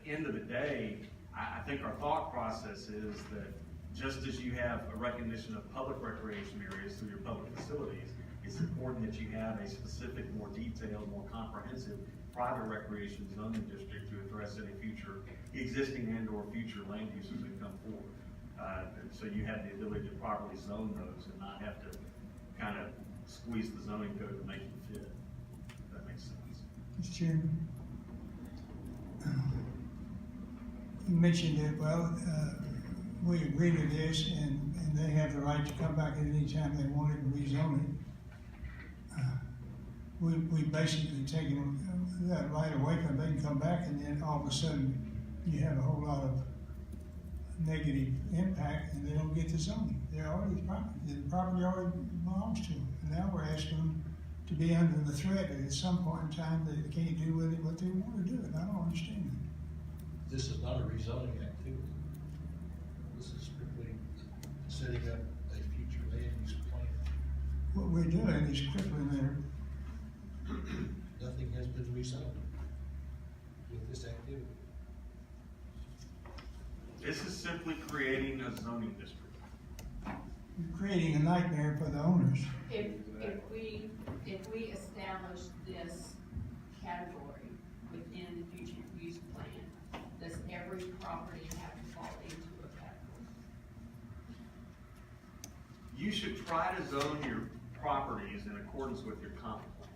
end of the day, I think our thought process is that just as you have a recognition of public recreation areas through your public facilities, it's important that you have a specific, more detailed, more comprehensive private recreation zoning district to address any future existing and or future land uses that come forward. So you have the ability to properly zone those and not have to kind of squeeze the zoning code to make it fit, if that makes sense. Mr. Chairman, you mentioned that, well, we agree to this and they have the right to come back at any time they want it and rezone it. We basically taken that right away from them. They can come back and then all of a sudden you have a whole lot of negative impact and they don't get the zoning. They're already the property already belongs to them. And now we're asking them to be under the threat that at some point in time they can't do with it what they want to do. And I don't understand that. This is not a rezoning activity. This is strictly setting up a future land use plan. What we're doing is crippling their, Nothing has been rezoned with this activity. This is simply creating a zoning district. creating a nightmare for the owners. If we establish this category within the future use plan, does every property have to fall into a category? You should try to zone your properties in accordance with your comp plan.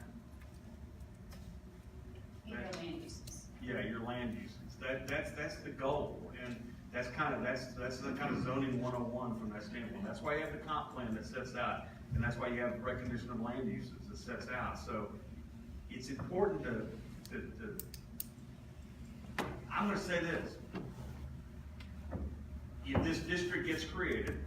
And your land uses. Yeah, your land uses. That's the goal, and that's the kind of zoning 101 from that standpoint. That's why you have the comp plan that sets out, and that's why you have the recognition of land uses that sets out. So it's important to I'm going to say this: if this district gets created,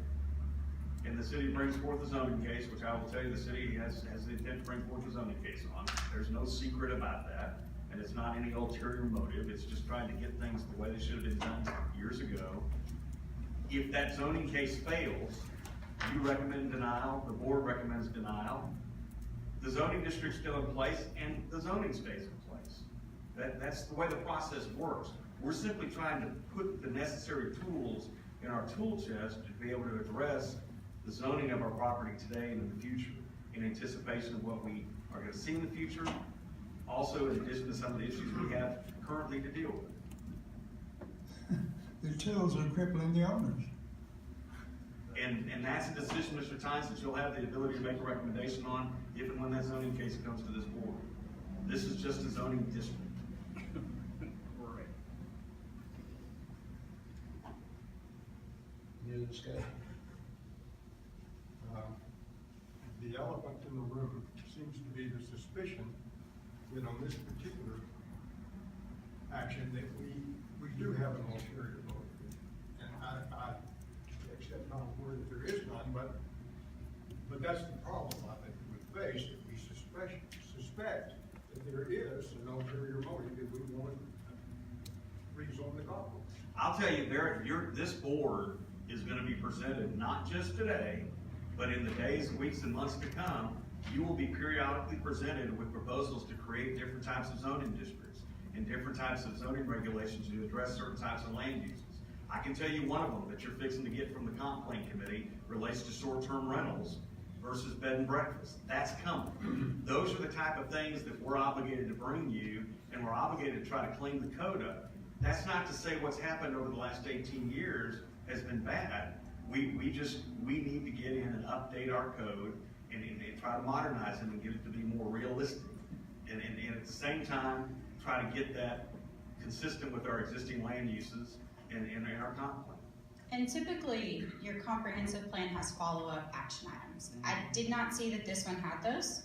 and the city brings forth a zoning case, which I will tell you the city has the intent to bring forth a zoning case on. There's no secret about that, and it's not any ulterior motive. It's just trying to get things the way they should have been done years ago. If that zoning case fails, you recommend denial, the board recommends denial, the zoning district's still in place, and the zoning stays in place. That's the way the process works. We're simply trying to put the necessary tools in our tool chest to be able to address the zoning of our property today and in the future, in anticipation of what we are going to see in the future, also in addition to some of the issues we have currently to deal with. The tools are crippling the owners. And that's a decision, Mr. Tynes, that you'll have the ability to make a recommendation on if and when that zoning case comes to this board. This is just a zoning district. Any other discussion? The elephant in the room seems to be the suspicion that on this particular action that we do have an ulterior motive. And I accept not a word that there is none, but that's the problem I think we face, that we suspect that there is an ulterior motive if we want to rezone the golf course. I'll tell you, this board is going to be presented, not just today, but in the days, weeks, and months to come, you will be periodically presented with proposals to create different types of zoning districts and different types of zoning regulations to address certain types of land uses. I can tell you one of them that you're fixing to get from the comp plan committee relates to short-term rentals versus bed and breakfast. That's coming. Those are the type of things that we're obligated to bring you, and we're obligated to try to clean the code up. That's not to say what's happened over the last 18 years has been bad. We need to get in and update our code and try to modernize it and get it to be more realistic. And at the same time, try to get that consistent with our existing land uses and our comp plan. And typically, your comprehensive plan has follow-up action items. I did not see that this one had those.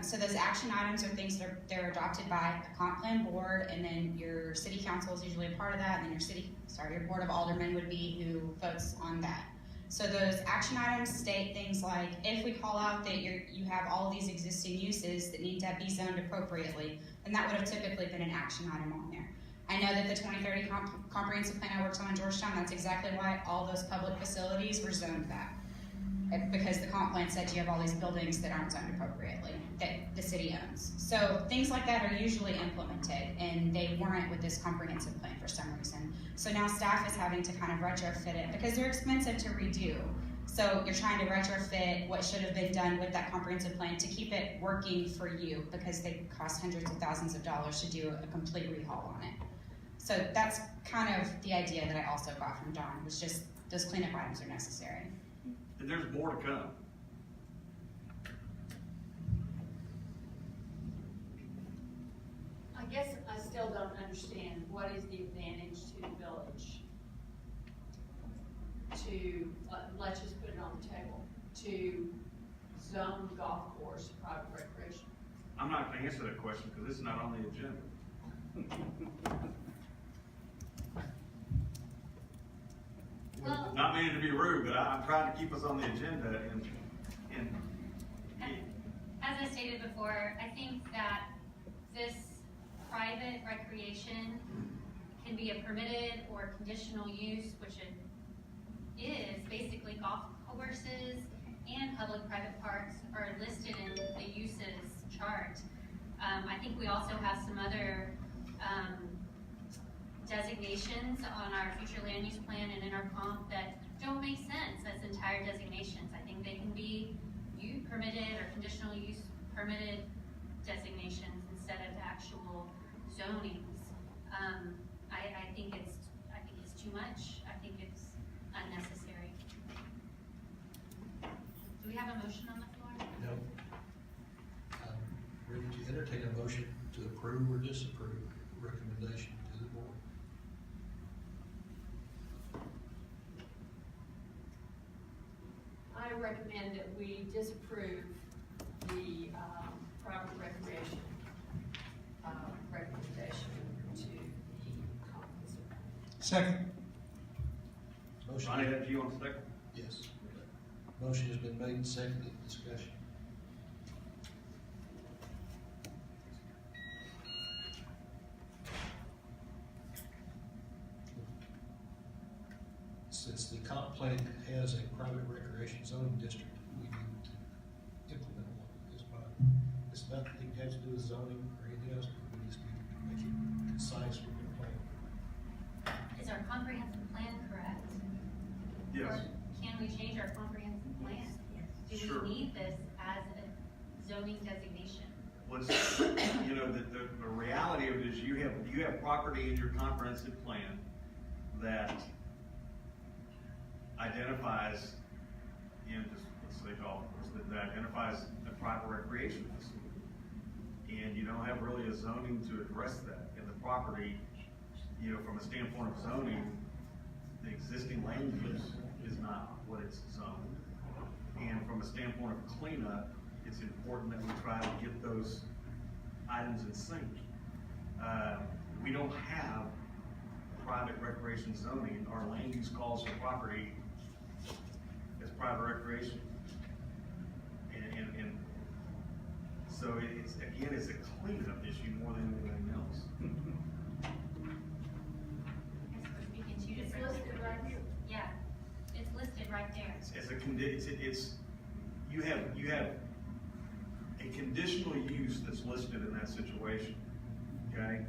So those action items are things that they're adopted by a comp plan board, and then your city council is usually a part of that, and then your board of aldermen would be who votes on that. So those action items state things like, if we call out that you have all these existing uses that need to be zoned appropriately, then that would have typically been an action item on there. I know that the 2030 comprehensive plan I worked on in Georgetown, that's exactly why all those public facilities were zoned that. Because the comp plan said you have all these buildings that aren't zoned appropriately, that the city owns. So things like that are usually implemented, and they weren't with this comprehensive plan for some reason. So now staff is having to kind of retrofit it, because they're expensive to redo. So you're trying to retrofit what should have been done with that comprehensive plan to keep it working for you, because they cost hundreds of thousands of dollars to do a complete rehaul on it. So that's kind of the idea that I also got from Dawn, was just those cleanup items are necessary. And there's more to come. I guess I still don't understand what is the advantage to the village to, let's just put it on the table, to zone golf course private recreation. I'm not gonna answer that question because it's not on the agenda. Well, Not meaning to be rude, but I'm trying to keep us on the agenda and as I stated before, I think that this private recreation can be a permitted or conditional use, which it is. Basically, golf courses and public-private parks are listed in the uses chart. I think we also have some other designations on our future land use plan and in our comp that don't make sense as entire designations. I think they can be permitted or conditional use permitted designations instead of actual zonings. I think it's too much. I think it's unnecessary. Do we have a motion on the floor? No. Ready to entertain a motion to approve or disapprove the recommendation to the board. I recommend that we disapprove the private recreation recommendation to the comprehensive plan. Second. Motion. Ronnie, that you on second? Yes. Motion has been made and seconded. Discussion. Since the comp plan has a private recreation zoning district, we need to implement one. It's nothing has to do with zoning or anything else. We just need to make it concise with the plan. Is our comprehensive plan correct? Yes. Or can we change our comprehensive plan? Do Sure. we need this as a zoning designation? Let's, you know, the reality of it is you have property in your comprehensive plan that identifies, let's say golf course, that identifies a private recreation facility. And you don't have really a zoning to address that. And the property, you know, from a standpoint of zoning, the existing land use is not what it's zoned. And from a standpoint of cleanup, it's important that we try to get those items in sync. We don't have private recreation zoning. Our land use calls for property as private recreation. And so it's, again, it's a cleanup issue more than anything else. We're speaking two It's different listed right here. Yeah, it's listed right there. As a you have a conditional use that's listed in that situation, okay?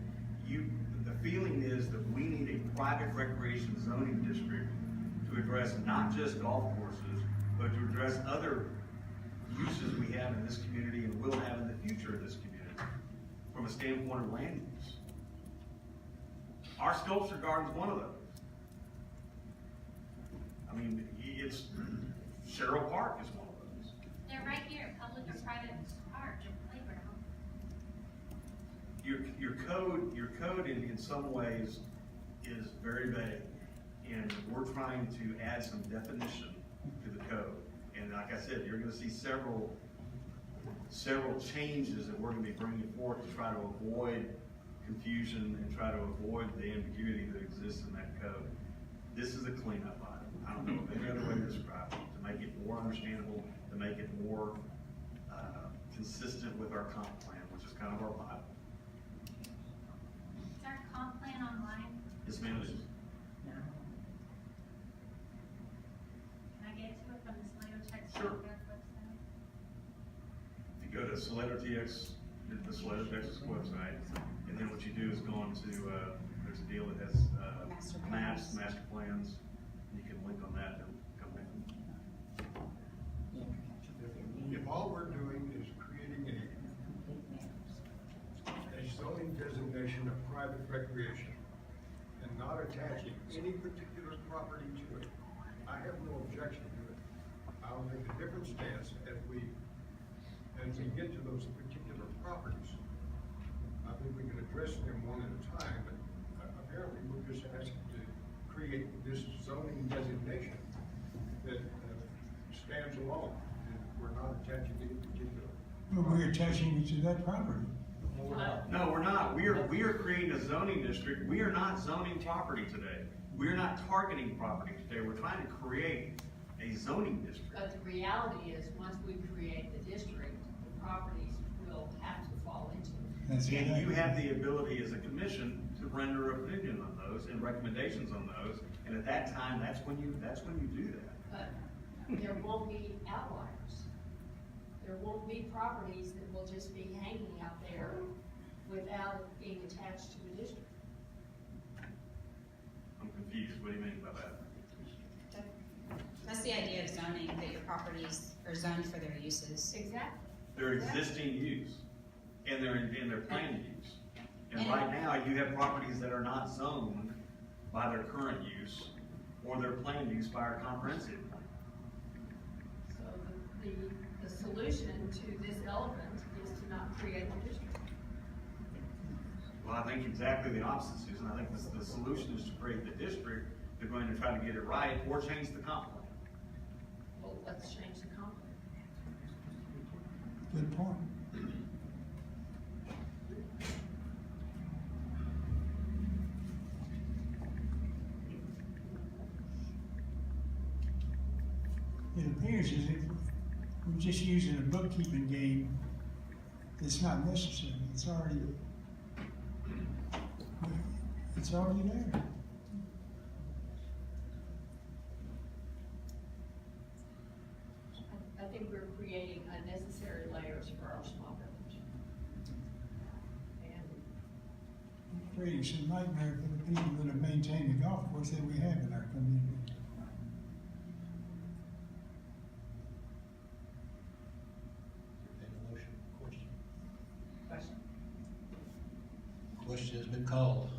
The feeling is that we need a private recreation zoning district to address not just golf courses, but to address other uses we have in this community and will have in the future of this community from a standpoint of land use. Our sculpture garden's one of those. I mean, it's, Sherrill Park is one of those. They're right here, public or private park or playground. Your code in some ways is very vague, and we're trying to add some definition to the code. And like I said, you're gonna see several changes that we're gonna be bringing forth to try to avoid confusion and try to avoid the ambiguity that exists in that code. This is a cleanup item. I don't know any other way to describe it, to make it more understandable, to make it more, consistent with our comp plan, which is kind of our Bible. Is our comp plan online? Yes, ma'am, it is. Can I get to it from the Salado Text Sure. website? You go to Salado TX, the Salado Texas website, and then what you do is go on to, there's a deal that has, Master maps, plans. master plans. You can link on that and come in. If all we're doing is creating a zoning designation of private recreation and not attaching any particular property to it, I have no objection to it. I'll make a different stance as we get to those particular properties. I think we can address them one at a time, but apparently we're just asking to create this zoning designation that stands alone. And we're not attaching any particular. Well, we're attaching it to that property. No, we're not. We are creating a zoning district. We are not zoning property today. We are not targeting property today. We're trying to create a zoning district. But the reality is, once we create the district, the properties will have to fall into it. That's And exactly- you have the ability as a commission to render opinion on those and recommendations on those. And at that time, that's when you do that. But there won't be outliers. There won't be properties that will just be hanging out there without it being attached to a district. I'm confused. What do you mean by that? That's the idea of zoning, that your properties are zoned for their uses. Exactly. Their existing use and their planned use. And And- right now, you have properties that are not zoned by their current use or their planned use by our comprehensive plan. So the solution to this elephant is to not create a district. Well, I think exactly the opposite, Susan. I think the solution is to create the district. They're going to try to get it right or change the comp plan. Well, let's change the comp plan. Good point. It appears as if we're just using a bookkeeping game that's not necessary. It's already there. I think we're creating unnecessary layers for our small village. And Creating some nightmare for the people that have maintained the golf course that we have in our community. Any motion, question? question. Question has been called.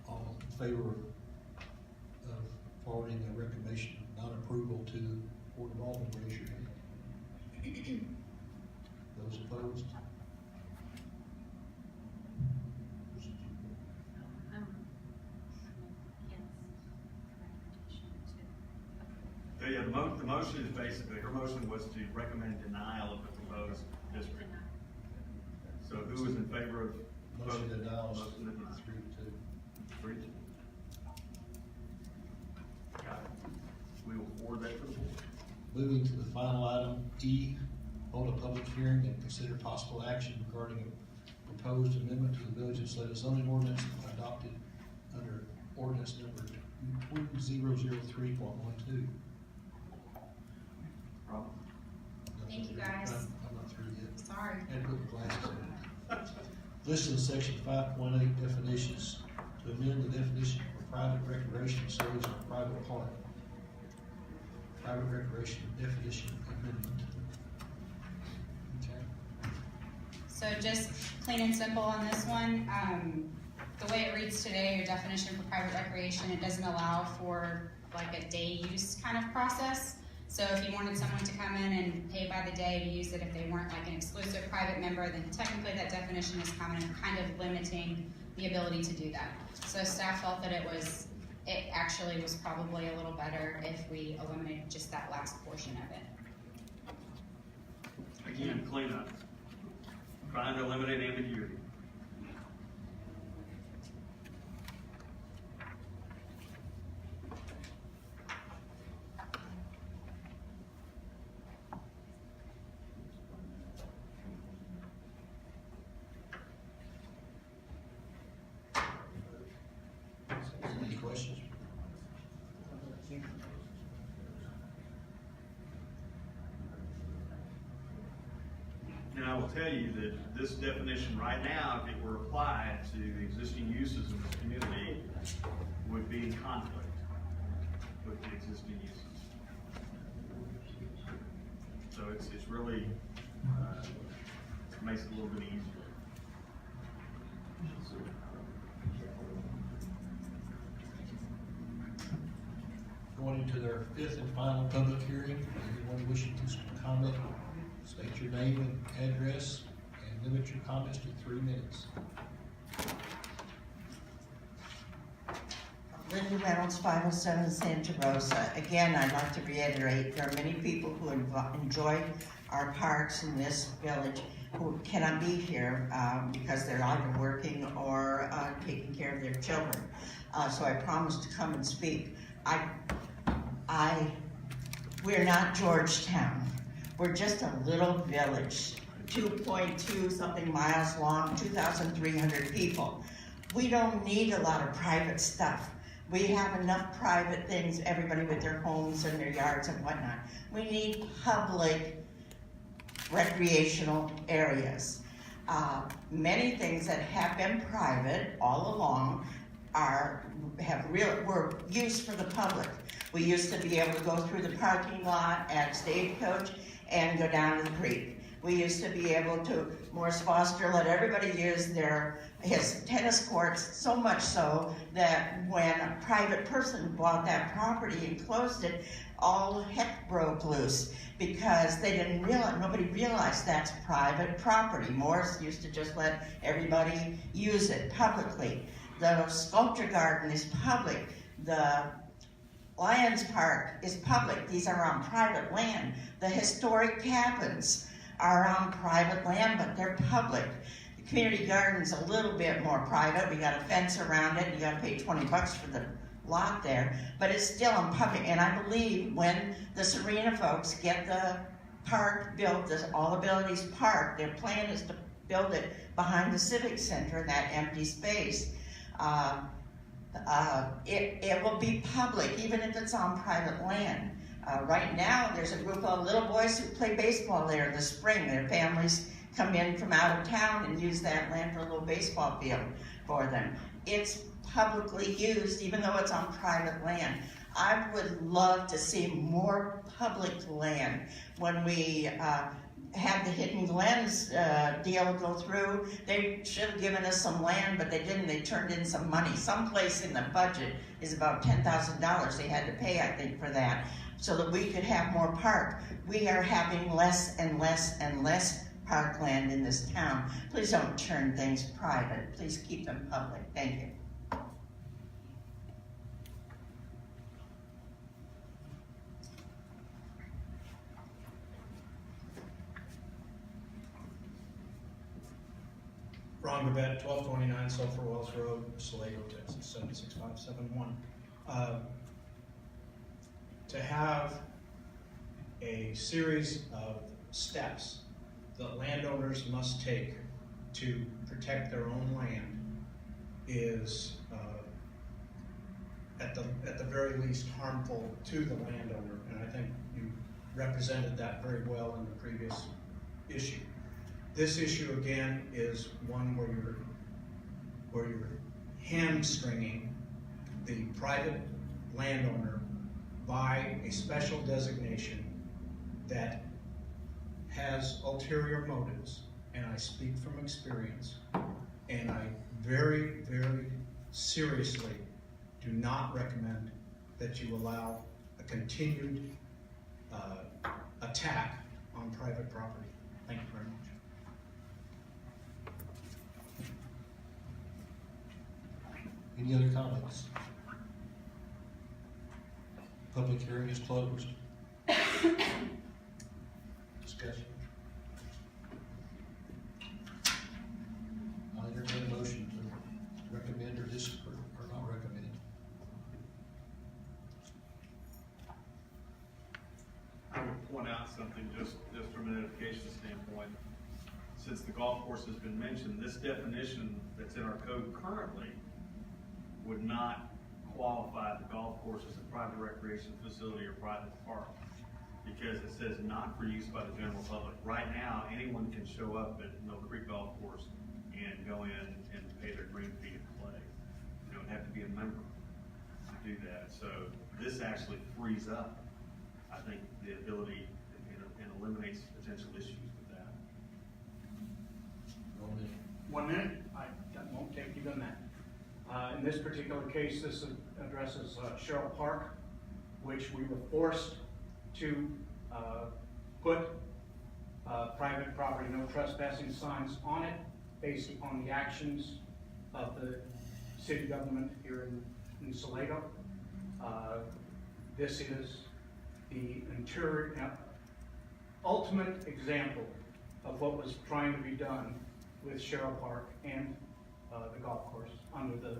All in favor of forwarding a recommendation of non-approval to the Board of Aldermen, raise your hand. Those opposed? I'm against recommendation to Yeah, the motion is basically, her motion was to recommend denial of the proposed district. So who is in favor of? Motion denials, Motion denied. 3-2. 3-2. Got it. We will forward that to the board. Moving to the final item, E, hold a public hearing and consider possible action regarding a proposed amendment to the Village of Salado zoning ordinance adopted under ordinance number 2003.12. Rob? Thank you, guys. I'm not through yet. Sorry. And put the glasses on. Listed in section 5.8 definitions, to amend the definition for private recreation facilities or private park. Private recreation definition amendment. Okay. So just plain and simple on this one, the way it reads today, your definition for private recreation, it doesn't allow for like a day use kind of process. So if you wanted someone to come in and pay by the day to use it, if they weren't like an exclusive private member, then technically that definition is kind of limiting the ability to do that. So staff felt that it actually was probably a little better if we eliminated just that last portion of it. Again, cleanup. Trying to eliminate ambiguity. will tell you that this definition right now, if it were applied to the existing uses in this community, would be in conflict with the existing uses. So it's really, makes it a little bit easier. Going into their fifth and final public hearing, anyone wishing to comment, state your name and address, and limit your comments to 3 minutes. Linda Reynolds, 507 Santa Rosa. Again, I'd like to reiterate, there are many people who enjoy our parks in this village who cannot be here because they're either working or taking care of their children. So I promised to come and speak. We're not Georgetown. We're just a little village, 2.2 something miles long, 2,300 people. We don't need a lot of private stuff. We have enough private things, everybody with their homes and their yards and whatnot. We need public recreational areas. Many things that have been private all along were used for the public. We used to be able to go through the parking lot at Stagecoach and go down to the creek. We used to be able to, Morris Foster let everybody use his tennis courts, so much so that when a private person bought that property and closed it, all heck broke loose because they didn't realize, nobody realized that's private property. Morris used to just let everybody use it publicly. The sculpture garden is public. The Lions Park is public. These are on private land. The historic cabins are on private land, but they're public. The community garden's a little bit more private. We got a fence around it, and you gotta pay $20 for the lot there, but it's still on public. And I believe when the Serena folks get the park built, this All Abilities Park, their plan is to build it behind the Civic Center, that empty space. It will be public, even if it's on private land. Right now, there's a group of little boys who play baseball there in the spring. Their families come in from out of town and use that land for a little baseball field for them. It's publicly used, even though it's on private land. I would love to see more public land. When we had the Hidden Glens deal go through, they should have given us some land, but they didn't. They turned in some money. Someplace in the budget is about $10,000 they had to pay, I think, for that, so that we could have more park. We are having less and less and less parkland in this town. Please don't turn things private. Please keep them public. Thank you. Ron Babette, 1229 Sulphur Wells Road, Salado, Texas, 76571. To have a series of steps that landowners must take to protect their own land is, at the very least, harmful to the landowner, and I think you represented that very well in the previous issue. This issue, again, is one where you're hamstringing the private landowner by a special designation that has ulterior motives, and I speak from experience, and I very, very seriously do not recommend that you allow a continued attack on private property. Thank you very much. Any other comments? Public hearing is closed. Discussion. I'll entertain a motion to recommend or disapprove, or not recommend. I would point out something just from an education standpoint. Since the golf course has been mentioned, this definition that's in our code currently would not qualify the golf course as a private recreation facility or private park. because it says not for use by the general public. Right now, anyone can show up at Mill Creek Golf Course and go in and pay their green fee to play. You don't have to be a member to do that. So this actually frees up, I think, the ability and eliminates potential issues with that. 1 minute. 1 minute? That won't take even that. In this particular case, this addresses Sherrill Park, which we were forced to put private property, no trespassing signs on it based upon the actions of the city government here in Salado. This is the ultimate example of what was trying to be done with Sherrill Park and the golf course under the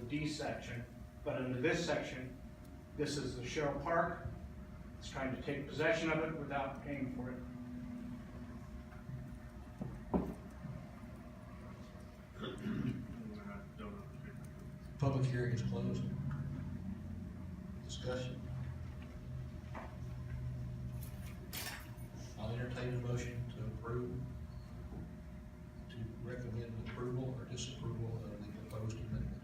D section. But under this section, this is the Sherrill Park. It's trying to take possession of it without paying for it. Public hearing is closed. Discussion. I'll entertain a motion to approve, to recommend approval or disapproval of the proposed amendment.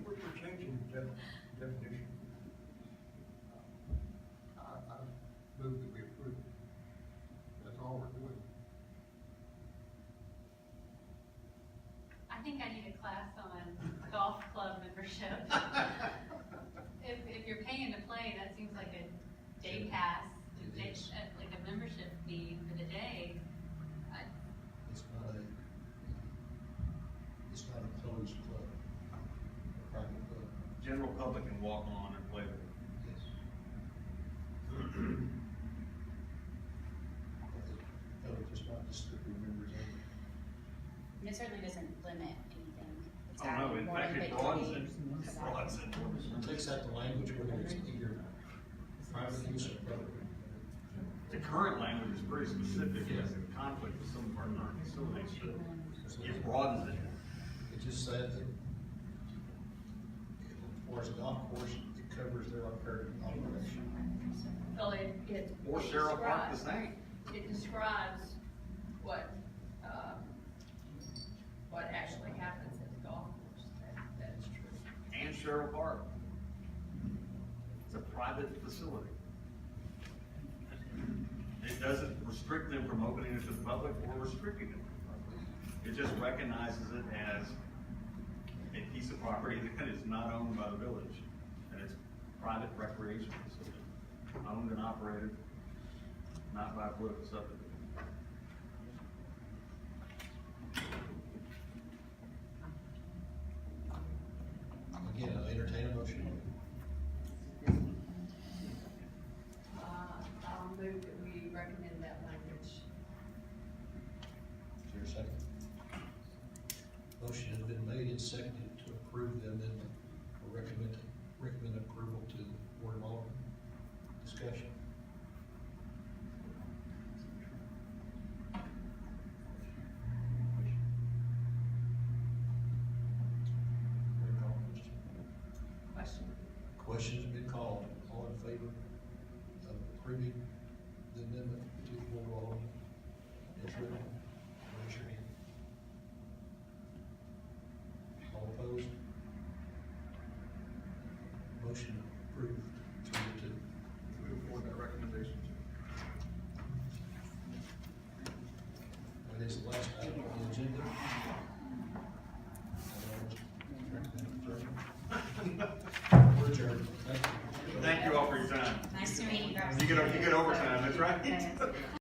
We're changing the definition. I move that we approve. That's all we're doing. I think I need a class on golf club membership. If you're paying to play, that seems like a day pass, It is. like a membership fee for the day. It's not a closed club, a private club. General public can walk on and play there. Yes. No, it's not just strictly members only. And it certainly doesn't limit anything. It's Oh, no, adding in more fact, it input to broadens the- it. It broadens it. It takes out the language where it's either private use or public. The current language is pretty specific, it has a conflict with some of our current facilities, but it broadens it. It just said that, as far as a golf course, it covers their operation. Well, it Or Sherrill Park the describes- same. It describes what actually happens at the golf course. That is true. And Sherrill Park. It's a private facility. It doesn't restrict them from opening it to the public or restricting it from the public. It just recognizes it as a piece of property that is not owned by the village, and it's private recreation facility, owned and operated, not by a political subdivision. Again, I'll entertain a motion. I'll move that we recommend that language. Is there a second? Motion has been made and seconded to approve the amendment or recommend approval to the Board of Aldermen. Discussion. Roll call, question. Question. Question's been called. All in favor of approving the amendment to the Board of Aldermen as written? Raise your hand. All opposed? Motion approved, 3-2. Move forward that recommendation. That is the last item on the agenda. We're adjourned. Thank you. Thank you all for your time. Nice to meet you guys. You get overtime, that's right. Yeah.